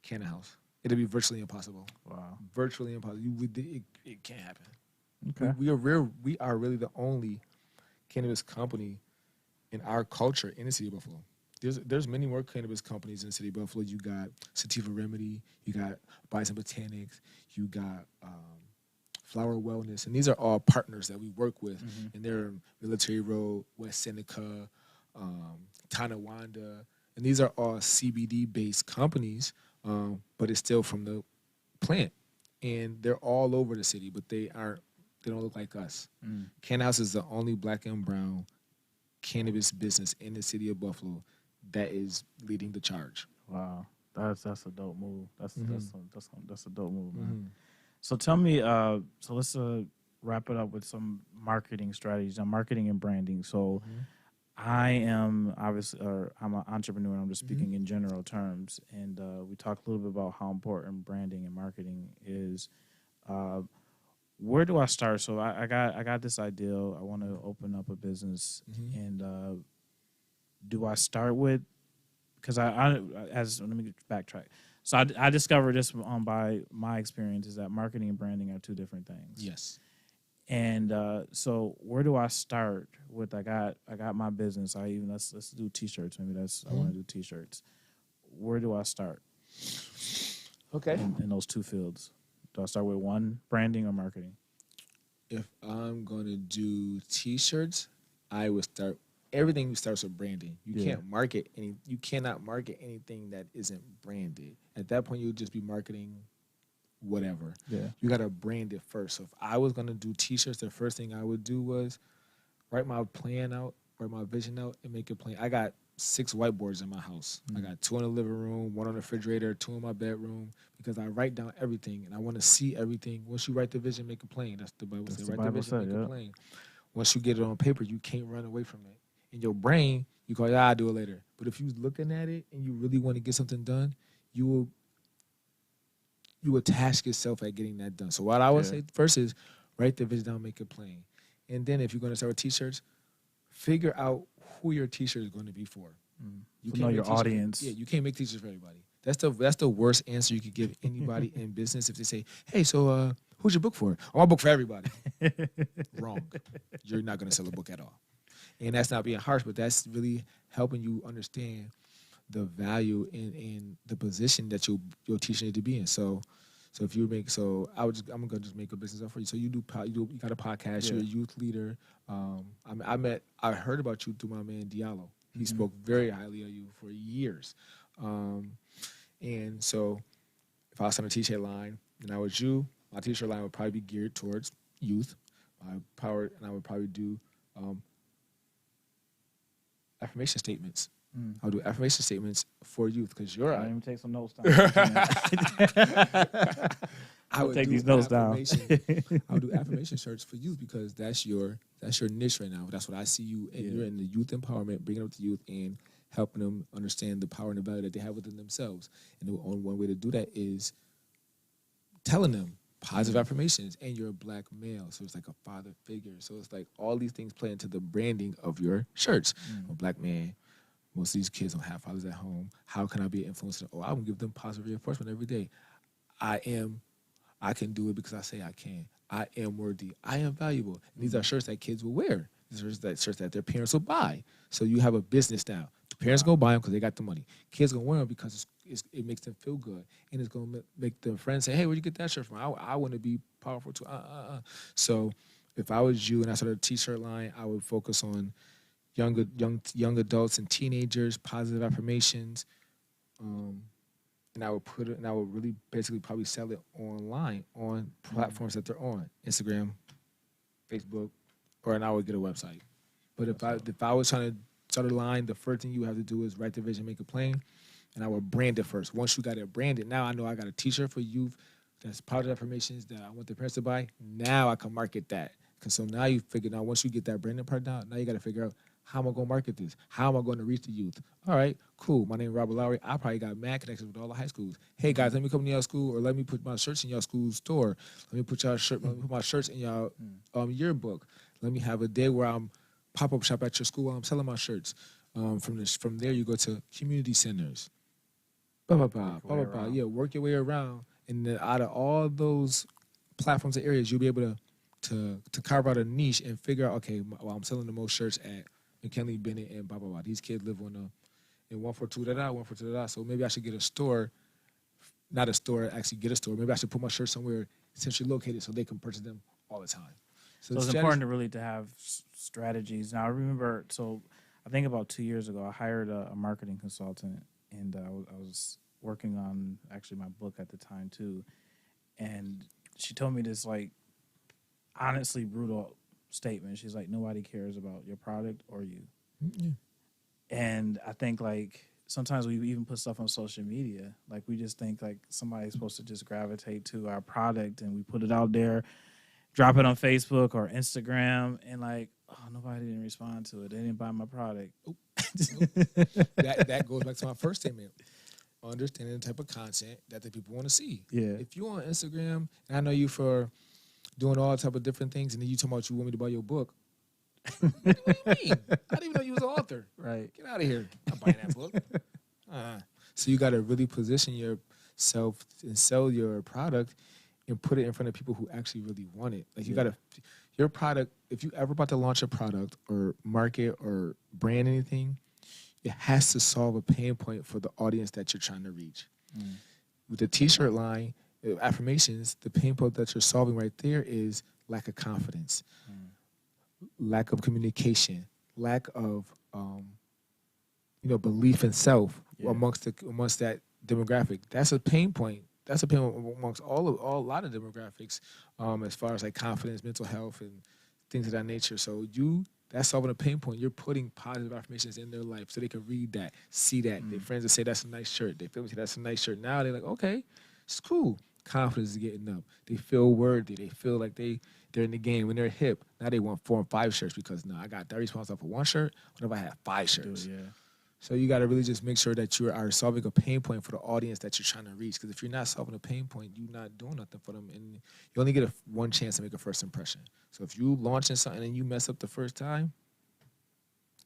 Canna-House. It'll be virtually impossible. Wow. Virtually impossible. It can't happen. Okay. We are really the only cannabis company in our culture in the city of Buffalo. There's many more cannabis companies in the city of Buffalo. You got Sativa Remedy, you got Bison Botanics, you got Flower Wellness, and these are all partners that we work with. Mm-hmm. And they're Military Road, West Seneca, Tonawanda, and these are all CBD-based companies, but it's still from the plant. And they're all over the city, but they don't look like us. Canna-House is the only black and brown cannabis business in the city of Buffalo that is leading the charge. Wow, that's a dope move. That's a dope move, man. Mm-hmm. So tell me, so let's wrap it up with some marketing strategies on marketing and branding. So I am obviously, I'm an entrepreneur, and I'm just speaking in general terms. And we talked a little bit about how important branding and marketing is. Where do I start? So I got this idea. I want to open up a business, and do I start with? Because let me backtrack. So I discovered this by my experience is that marketing and branding are two different things. Yes. And so where do I start with? I got my business. Let's do t-shirts. Maybe I want to do t-shirts. Where do I start? Okay. In those two fields. Do I start with one, branding or marketing? If I'm gonna do t-shirts, I would start. Everything starts with branding. You cannot market anything that isn't branded. At that point, you'll just be marketing whatever. Yeah. You gotta brand it first. So if I was gonna do t-shirts, the first thing I would do was write my plan out, write my vision out, and make it plain. I got 6 whiteboards in my house. I got 2 in the living room, 1 on the refrigerator, 2 in my bedroom, because I write down everything and I want to see everything. Once you write the vision, make it plain. That's the Bible says. Write the vision, make it plain. Once you get it on paper, you can't run away from it. In your brain, you go, I'll do it later. But if you're looking at it and you really want to get something done, you will task yourself at getting that done. So what I would say first is write the vision down, make it plain. And then if you're going to start with t-shirts, figure out who your t-shirt is going to be for. You know your audience. Yeah, you can't make t-shirts for everybody. That's the worst answer you could give anybody in business if they say, hey, so who's your book for? Oh, my book for everybody. Wrong. You're not going to sell a book at all. And that's not being harsh, but that's really helping you understand the value in the position that your t-shirt need to be in. So if you make, I'm gonna just make a business up for you. So you got a podcast. You're a youth leader. I heard about you through my man Diallo. He spoke very highly of you for years. And so if I was on a t-shirt line and I was you, my t-shirt line would probably be geared towards youth. I would probably do affirmation statements. I'll do affirmation statements for youth because you're. I even take some notes down. I'll take these notes down. I'll do affirmation shirts for youth because that's your niche right now. That's what I see you, and you're in the youth empowerment, bringing up the youth and helping them understand the power and the value that they have within themselves. And the only one way to do that is telling them positive affirmations. And you're a black male, so it's like a father figure. So it's like all these things play into the branding of your shirts. I'm a black man. Most of these kids don't have fathers at home. How can I be an influencer? Oh, I will give them positive reinforcement every day. I can do it because I say I can. I am worthy. I am valuable. And these are shirts that kids will wear. These are shirts that their parents will buy. So you have a business now. The parents go buy them because they got the money. Kids gonna wear them because it makes them feel good, and it's gonna make their friends say, "Hey, where'd you get that shirt from? I want to be powerful too." So if I was you and I started a T-shirt line, I would focus on young adults and teenagers, positive affirmations, and I would really basically probably sell it online on platforms that they're on, Instagram, Facebook, and I would get a website. But if I was trying to start a line, the first thing you have to do is write the vision, make it plain, and I would brand it first. Once you got it branded, now I know I got a T-shirt for youth that's positive affirmations that I want the parents to buy. Now I can market that. Because so now you figure out, once you get that branding part down, now you got to figure out, how am I going to market this? How am I going to reach the youth? All right, cool. My name is Robert Lowry. I probably got mad connections with all the high schools. Hey guys, let me come to your school, or let me put my shirts in your school store. Let me put my shirts in your yearbook. Let me have a day where I'm pop-up shop at your school while I'm selling my shirts. From there you go to community centers. Yeah, work your way around, and then out of all those platforms and areas, you'll be able to carve out a niche and figure out, okay, well, I'm selling the most shirts at McKinley, Bennett, and blah blah blah. These kids live in 142 142 So maybe I should get a store, not a store, actually get a store. Maybe I should put my shirts somewhere centrally located so they can purchase them all the time. So it's important to have strategies. Now I remember, I think about 2 years ago, I hired a marketing consultant, and I was working on actually my book at the time too, and she told me this honestly brutal statement. She's like, nobody cares about your product or you. Mm-hmm. And I think sometimes we even put stuff on social media. We just think somebody's supposed to just gravitate to our product, and we put it out there, drop it on Facebook or Instagram, and nobody didn't respond to it. They didn't buy my product. That goes back to my first statement. Understanding the type of content that the people want to see. Yeah. If you're on Instagram, and I know you for doing all type of different things, and then you talking about you want me to buy your book. What do you mean? I didn't even know you was an author. Right. Get out of here. I'm buying that book. So you got to really position yourself and sell your product and put it in front of people who actually really want it. You got to, your product, if you ever about to launch a product or market or brand anything, it has to solve a pain point for the audience that you're trying to reach. With the T-shirt line, affirmations, the pain point that you're solving right there is lack of confidence, lack of communication, lack of belief in self amongst that demographic. That's a pain point. That's a pain point amongst a lot of demographics, as far as confidence, mental health, and things of that nature. So that's solving a pain point. You're putting positive affirmations in their life so they can read that, see that. Their friends will say, that's a nice shirt. They feel me say, that's a nice shirt. Now they're like, okay, it's cool. Confidence is getting up. They feel worthy. They feel like they're in the game. When they're hip, now they want 4 and 5 shirts because now I got 30 response off of 1 shirt. What if I had 5 shirts? Yeah. So you got to really just make sure that you are solving a pain point for the audience that you're trying to reach. Because if you're not solving a pain point, you're not doing nothing for them. And you only get one chance to make a first impression. So if you launching something and you mess up the first time,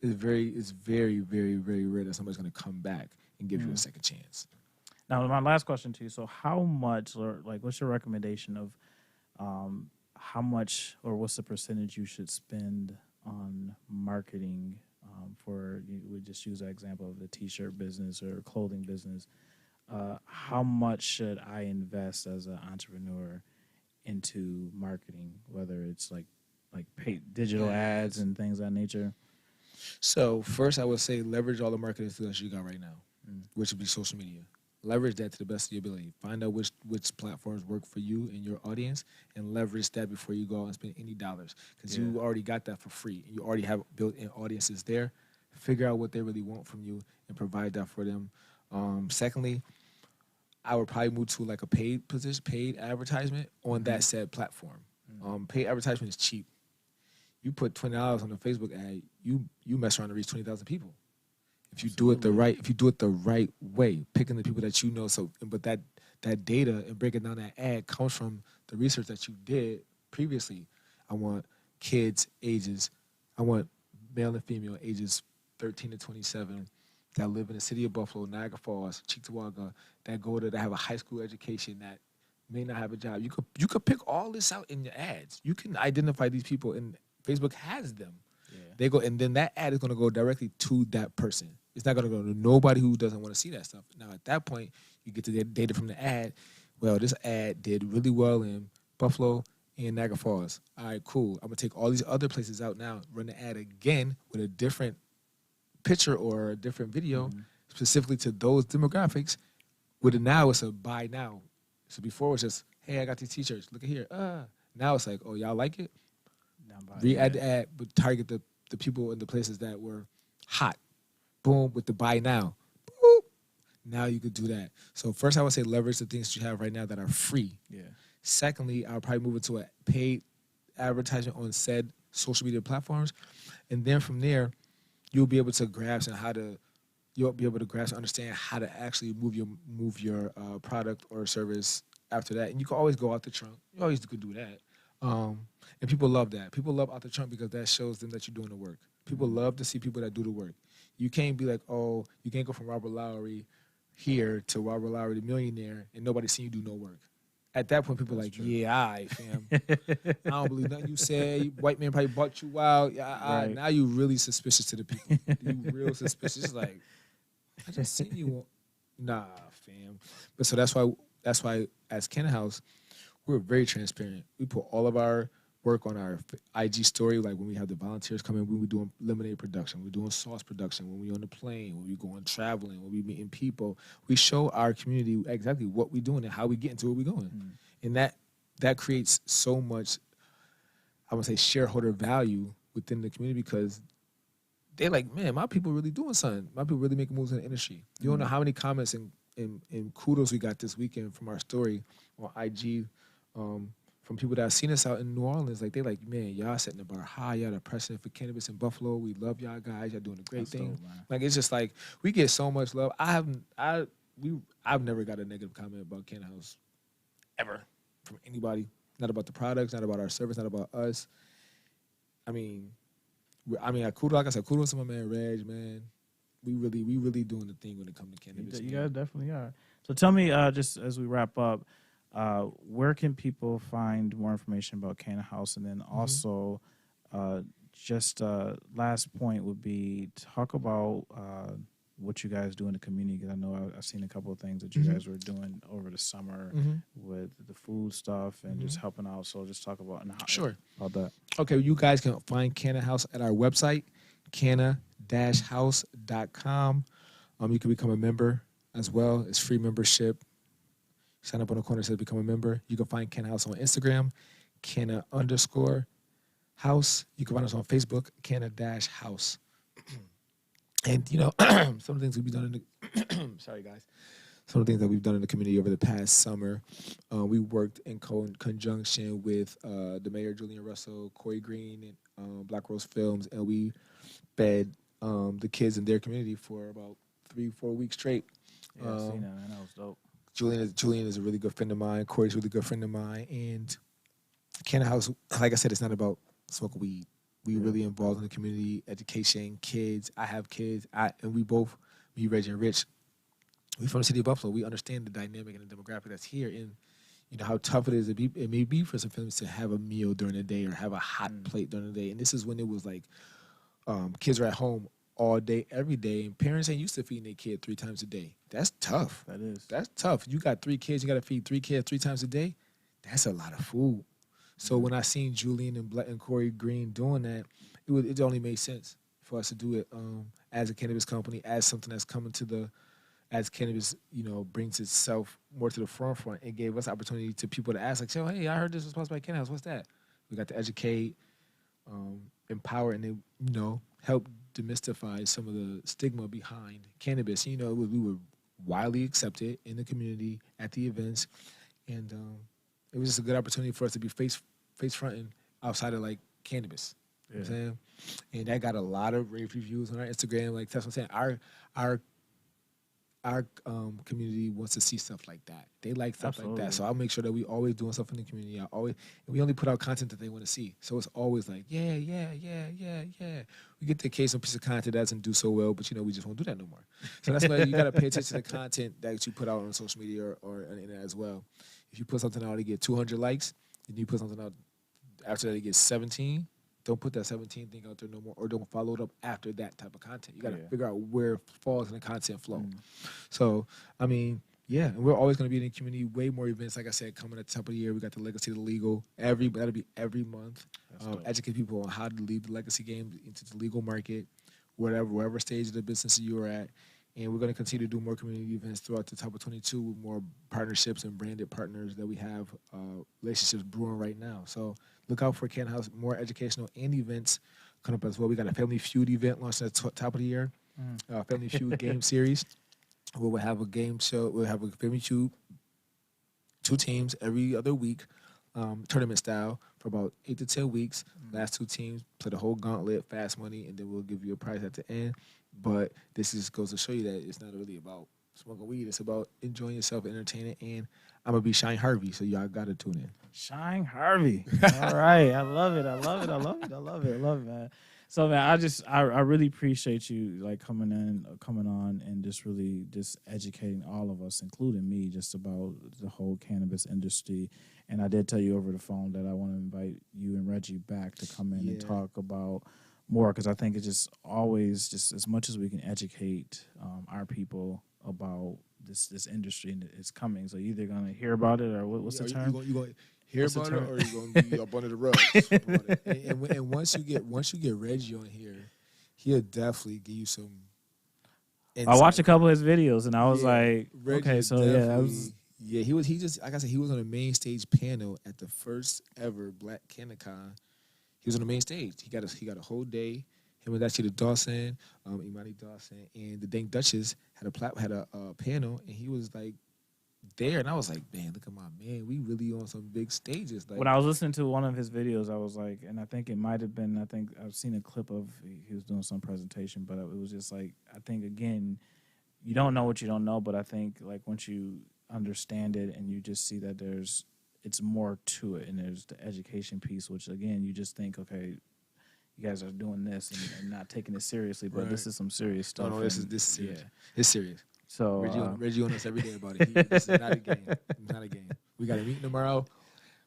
it's very, very, very rare that somebody's going to come back and give you a second chance. Now, my last question to you. So how much, or what's your recommendation of how much, or what's the percentage you should spend on marketing we just use that example of the T-shirt business or clothing business. How much should I invest as an entrepreneur into marketing, whether it's like paid digital ads and things of that nature? So first, I would say leverage all the marketing tools you got right now, which would be social media. Leverage that to the best of your ability. Find out which platforms work for you and your audience, and leverage that before you go out and spend any dollars, because you already got that for free. You already have built-in audiences there. Figure out what they really want from you and provide that for them. Secondly, I would probably move to a paid advertisement on that said platform. Paid advertisement is cheap. You put $20 on a Facebook ad, you mess around to reach 20,000 people. If you do it the right way, picking the people that you know. But that data and breaking down that ad comes from the research that you did previously. I want male and female ages 13 to 27 that live in the city of Buffalo, Niagara Falls, Cheektowaga, that have a high school education, that may not have a job. You could pick all this out in your ads. You can identify these people, and Facebook has them. Yeah. They go, and then that ad is going to go directly to that person. It's not going to go to nobody who doesn't want to see that stuff. Now, at that point, you get to the data from the ad. Well, this ad did really well in Buffalo and Niagara Falls. All right, cool. I'm going to take all these other places out now, run the ad again with a different picture or a different video specifically to those demographics. With it now, it's a buy now. So before it was just, hey, I got these T-shirts. Look at here. Now it's like, oh, y'all like it? Re-add the ad, but target the people in the places that were hot. Boom, with the buy now. Boop. Now you could do that. So first I would say leverage the things that you have right now that are free. Yeah. Secondly, I'll probably move it to a paid advertisement on said social media platforms. And then from there, you'll be able to grasp and understand how to actually move your product or service after that. And you can always go out the trunk. You always could do that. And people love that. People love out the trunk because that shows them that you're doing the work. People love to see people that do the work. You can't be like, oh, you can't go from Robert Lowry here to Robert Lowry the millionaire and nobody seen you do no work. At that point, people are like, yeah, all right, fam. I don't believe nothing you said. White man probably bought you out. Right. Now you really suspicious to the people. You real suspicious. It's like, I just seen you. Nah, fam. But so that's why as Canna-House, we're very transparent. We put all of our work on our IG story, like when we have the volunteers come in, when we're doing lemonade production, we're doing sauce production, when we're on the plane, when we're going traveling, when we're meeting people. We show our community exactly what we're doing and how we get into where we're going. And that creates so much, I would say, shareholder value within the community because they're like, man, my people really doing something. My people really making moves in the industry. You don't know how many comments and kudos we got this weekend from our story on IG, from people that have seen us out in New Orleans. Like, they like, man, y'all setting the bar high. Y'all the precedent for cannabis in Buffalo. We love y'all guys. Y'all doing a great thing. Dope, like, it's just like, we get so much love. I've never got a negative comment about Canna-House ever from anybody. Not about the products, not about our service, not about us. I mean, kudos, like I said, kudos to my man Reg, man. We really doing the thing when it comes to cannabis. You guys definitely are. So tell me, just as we wrap up, where can people find more information about Canna-House? And then also, last point would be talk about what you guys do in the community. Because I know I've seen a couple of things that you guys were doing over the summer with the food stuff and just helping out. So just talk about about that. Okay, you guys can find Canna-House at our website, canna-house.com. You can become a member as well. It's free membership. Sign up on the corner, it says become a member. You can find Canna-House on Instagram, Canna_house. You can find us on Facebook, Canna-house. And, some of the things we've done in the sorry, guys. Some of the things that we've done in the community over the past summer, we worked in conjunction with the mayor, Julian Russell, Corey Green, and Black Rose Films, and we fed the kids in their community for about 3-4 weeks straight. Yeah, I've seen that, man. That was dope. Julian is a really good friend of mine. Corey's a really good friend of mine. And Canna-House, like I said, it's not about smoking weed. We really involved in the community, education, kids. I have kids. And we both, me, Reggie, and Rich, we from the city of Buffalo. We understand the dynamic and the demographic that's here, and how tough it is. It may be for some families to have a meal during the day or have a hot plate during the day. And this is when it was like kids are at home all day, every day, and parents ain't used to feeding their kid 3 times a day. That's tough. That's tough. You got 3 kids, you got to feed 3 kids 3 times a day. That's a lot of food. So when I seen Julian and Corey Green doing that, it only made sense for us to do it as a cannabis company, as something that's coming as cannabis, brings itself more to the forefront. It gave us opportunity to people to ask, like, so, hey, I heard this was sponsored by Canna-House. What's that? We got to educate, empower, and then, help demystify some of the stigma behind cannabis. We were widely accepted in the community at the events, and it was just a good opportunity for us to be face fronting outside of like cannabis. You know what I'm saying? And that got a lot of rave reviews on our Instagram. Like, that's what I'm saying. Our community wants to see stuff like that. They like stuff like that. So I'll make sure that we always doing stuff in the community. And we only put out content that they want to see. So it's always like, yeah. We get the occasional piece of content that doesn't do so well, but we just won't do that no more. So that's why you got to pay attention to the content that you put out on social media or on the internet as well. if you put something out, it get 200 likes, and you put something out after that, it gets 17. Don't put that 17 thing out there no more, or don't follow it up after that type of content. You got to figure out where it falls in the content flow. So, I mean, yeah, and we're always going to be in the community. Way more events, like I said, coming at the top of the year. We got the Legacy of the Legal. That'll be every month. Educate people on how to lead the legacy game into the legal market, wherever stage of the business you are at. And we're going to continue to do more community events throughout the top of 22 with more partnerships and branded partners that we have relationships brewing right now. So look out for Canna-House, more educational and events coming up as well. We got a Family Feud event launched at the top of the year, Family Feud game series, where we'll have a game show. We'll have a Family Feud, 2 teams every other week, tournament style for about 8 to 10 weeks. Last 2 teams play the whole gauntlet, fast money, and then we'll give you a prize at the end. But this just goes to show you that it's not really about smoking weed. It's about enjoying yourself, entertaining, and I'm going to be Shine Harvey, so y'all got to tune in. Shine Harvey. All right. I love it, man. So, man, I really appreciate you, like, coming on and just really just educating all of us, including me, just about the whole cannabis industry. And I did tell you over the phone that I want to invite you and Reggie back to come in and talk about more, because I think it's just always just as much as we can educate our people about this industry, and it's coming. So you're either going to hear about it, or what's the term? You going to hear about it, or you're going to be up under the rug. and once you get Reggie on here, he'll definitely give you some insight. I watched a couple of his videos, and I was like, Reggie, okay, so he just like I said, he was on the main stage panel at the first ever Black Canna-Con. He was on the main stage. He got a whole day. Him and actually Dawson, Imani Dawson, and the Dang Duchess had a panel, and he was like there, and I was like, man, look at my man. We really on some big stages. Like, when I was listening to one of his videos, I was like, and I think it might have been, I've seen a clip of he was doing some presentation, but it was just like, I think again, you don't know what you don't know, but I think like once you understand it and you just see that it's more to it, and there's the education piece, which again, you just think, okay, you guys are doing this and not taking it seriously, but this is some serious stuff. No, this is serious. Yeah. It's serious. So Reggie on us every day about it. This is not a game. It's not a game. We got a meeting tomorrow.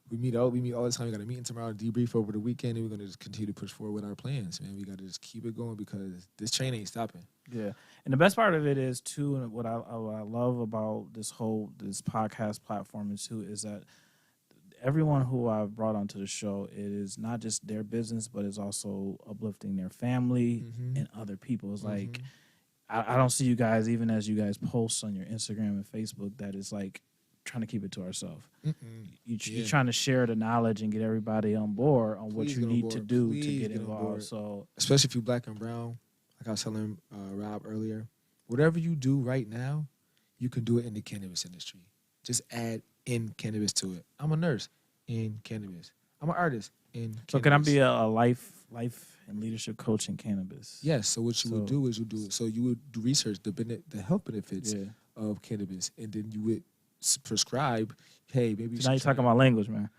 We meet all the time. We got a meeting tomorrow, debrief over the weekend, and we're gonna just continue to push forward with our plans, man. We gotta just keep it going because this train ain't stopping. Yeah, and the best part of it is too, and what I love about this podcast platform is that everyone who I've brought onto the show, it is not just their business, but it's also uplifting their family and other people. It's like, I don't see you guys, even as you guys post on your Instagram and Facebook, that it's like trying to keep it to ourselves. You're trying to share the knowledge and get everybody on board on what you need to do to get involved. So, especially if you're Black and brown, like I was telling Rob earlier, whatever you do right now, you can do it in the cannabis industry. Just add in cannabis to it. I'm a nurse in cannabis. I'm an artist in cannabis. So can I be a life and leadership coach in cannabis? Yes. So what you would do is you would do research the health benefits of cannabis, and then you would prescribe. Hey, maybe now you're talking my language, man.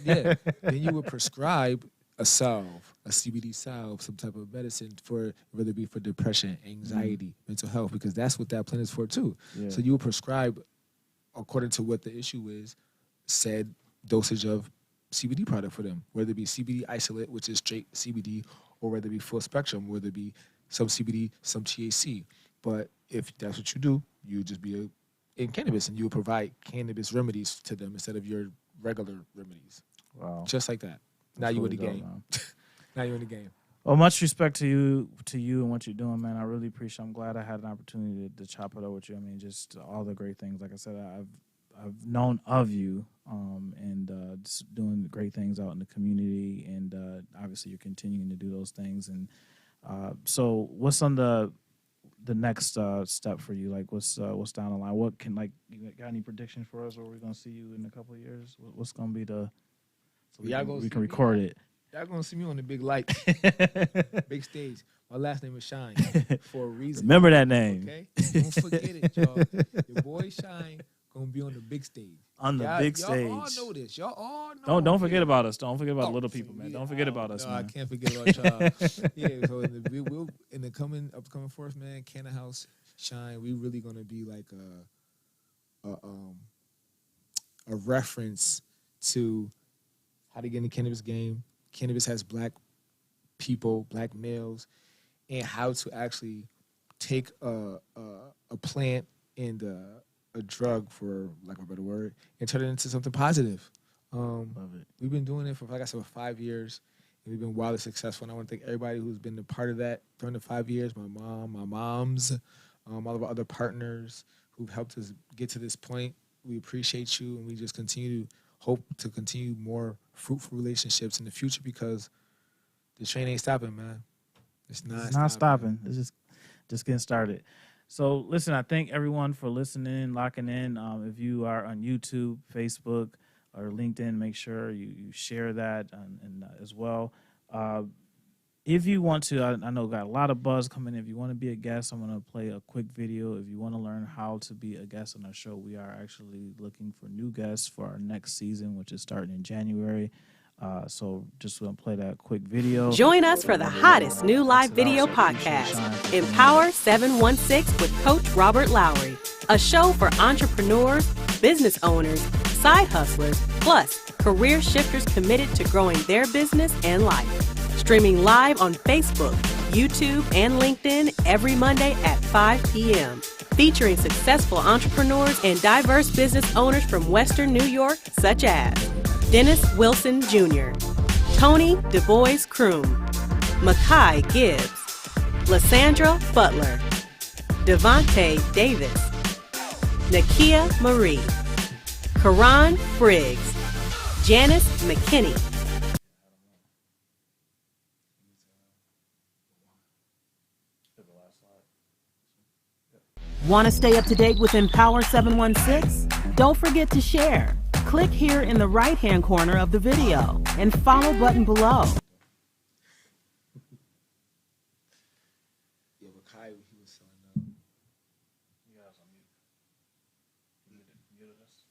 Then you would prescribe a salve, a CBD salve, some type of medicine for whether it be for depression, anxiety, mental health, because that's what that plan is for too. Yeah. So you would prescribe according to what the issue is, said dosage of CBD product for them, whether it be CBD isolate, which is straight CBD, or whether it be full spectrum, whether it be some CBD, some THC. But if that's what you do, you just be in cannabis, and you would provide cannabis remedies to them instead of your regular remedies. Wow. Just like that. Now you in the game. Now you're in the game. Well, much respect to you and what you're doing, man. I really appreciate it. I'm glad I had an opportunity to chop it up with you. I mean, just all the great things. Like I said, I've known of you and just doing great things out in the community, and obviously you're continuing to do those things. And so what's on the next step for you? Like what's down the line? What can, like, you got any predictions for us, or we're going to see you in a couple of years? What's going to be we can record it. Y'all gonna see me on the big light, big stage. My last name is Shine for a reason. Remember that name. Okay, don't forget it, y'all. Your boy Shine gonna be on the big stage. On the big stage. Y'all all know this. Y'all all know. Don't forget about us. Don't forget about the little people, man. Don't forget about us, no, man. I can't forget about y'all. Yeah, so we'll in the upcoming forth, man. Canna-House, Shine. We really gonna be like a a reference to how to get in the cannabis game. Cannabis has black people, black males, and how to actually take a plant and a drug, for lack of a better word, and turn it into something positive. Love it. We've been doing it for, like I said, for 5 years, and we've been wildly successful. And I want to thank everybody who's been a part of that during the 5 years. My mom, my moms, all of our other partners who've helped us get to this point. We appreciate you, and we just hope to continue more fruitful relationships in the future, because the train ain't stopping, man. It's not stopping. It's just getting started. So listen, I thank everyone for listening, locking in. If you are on YouTube, Facebook, or LinkedIn, make sure you share that and as well. If you want to, I know got a lot of buzz coming in. If you want to be a guest, I'm going to play a quick video. If you want to learn how to be a guest on our show, we are actually looking for new guests for our next season, which is starting in January. So just going to play that quick video. Join us for the hottest new live video podcast, Empower716 with Coach Robert Lowry, a show for entrepreneurs, business owners, side hustlers, plus career shifters committed to growing their business and life. Streaming live on Facebook, YouTube, and LinkedIn every Monday at 5 p.m. Featuring successful entrepreneurs and diverse business owners from Western New York, such as Dennis Wilson Jr., Tony DuBois Kroom, Makai Gibbs, Lysandra Butler, Devontae Davis, Nakia Marie, Karan Briggs, Janice McKinney. Want to stay up to date with Empower716? Don't forget to share. Click here in the right-hand corner of the video and follow button below. Yeah, but Kai, he was selling up. You guys on mute. Muted us.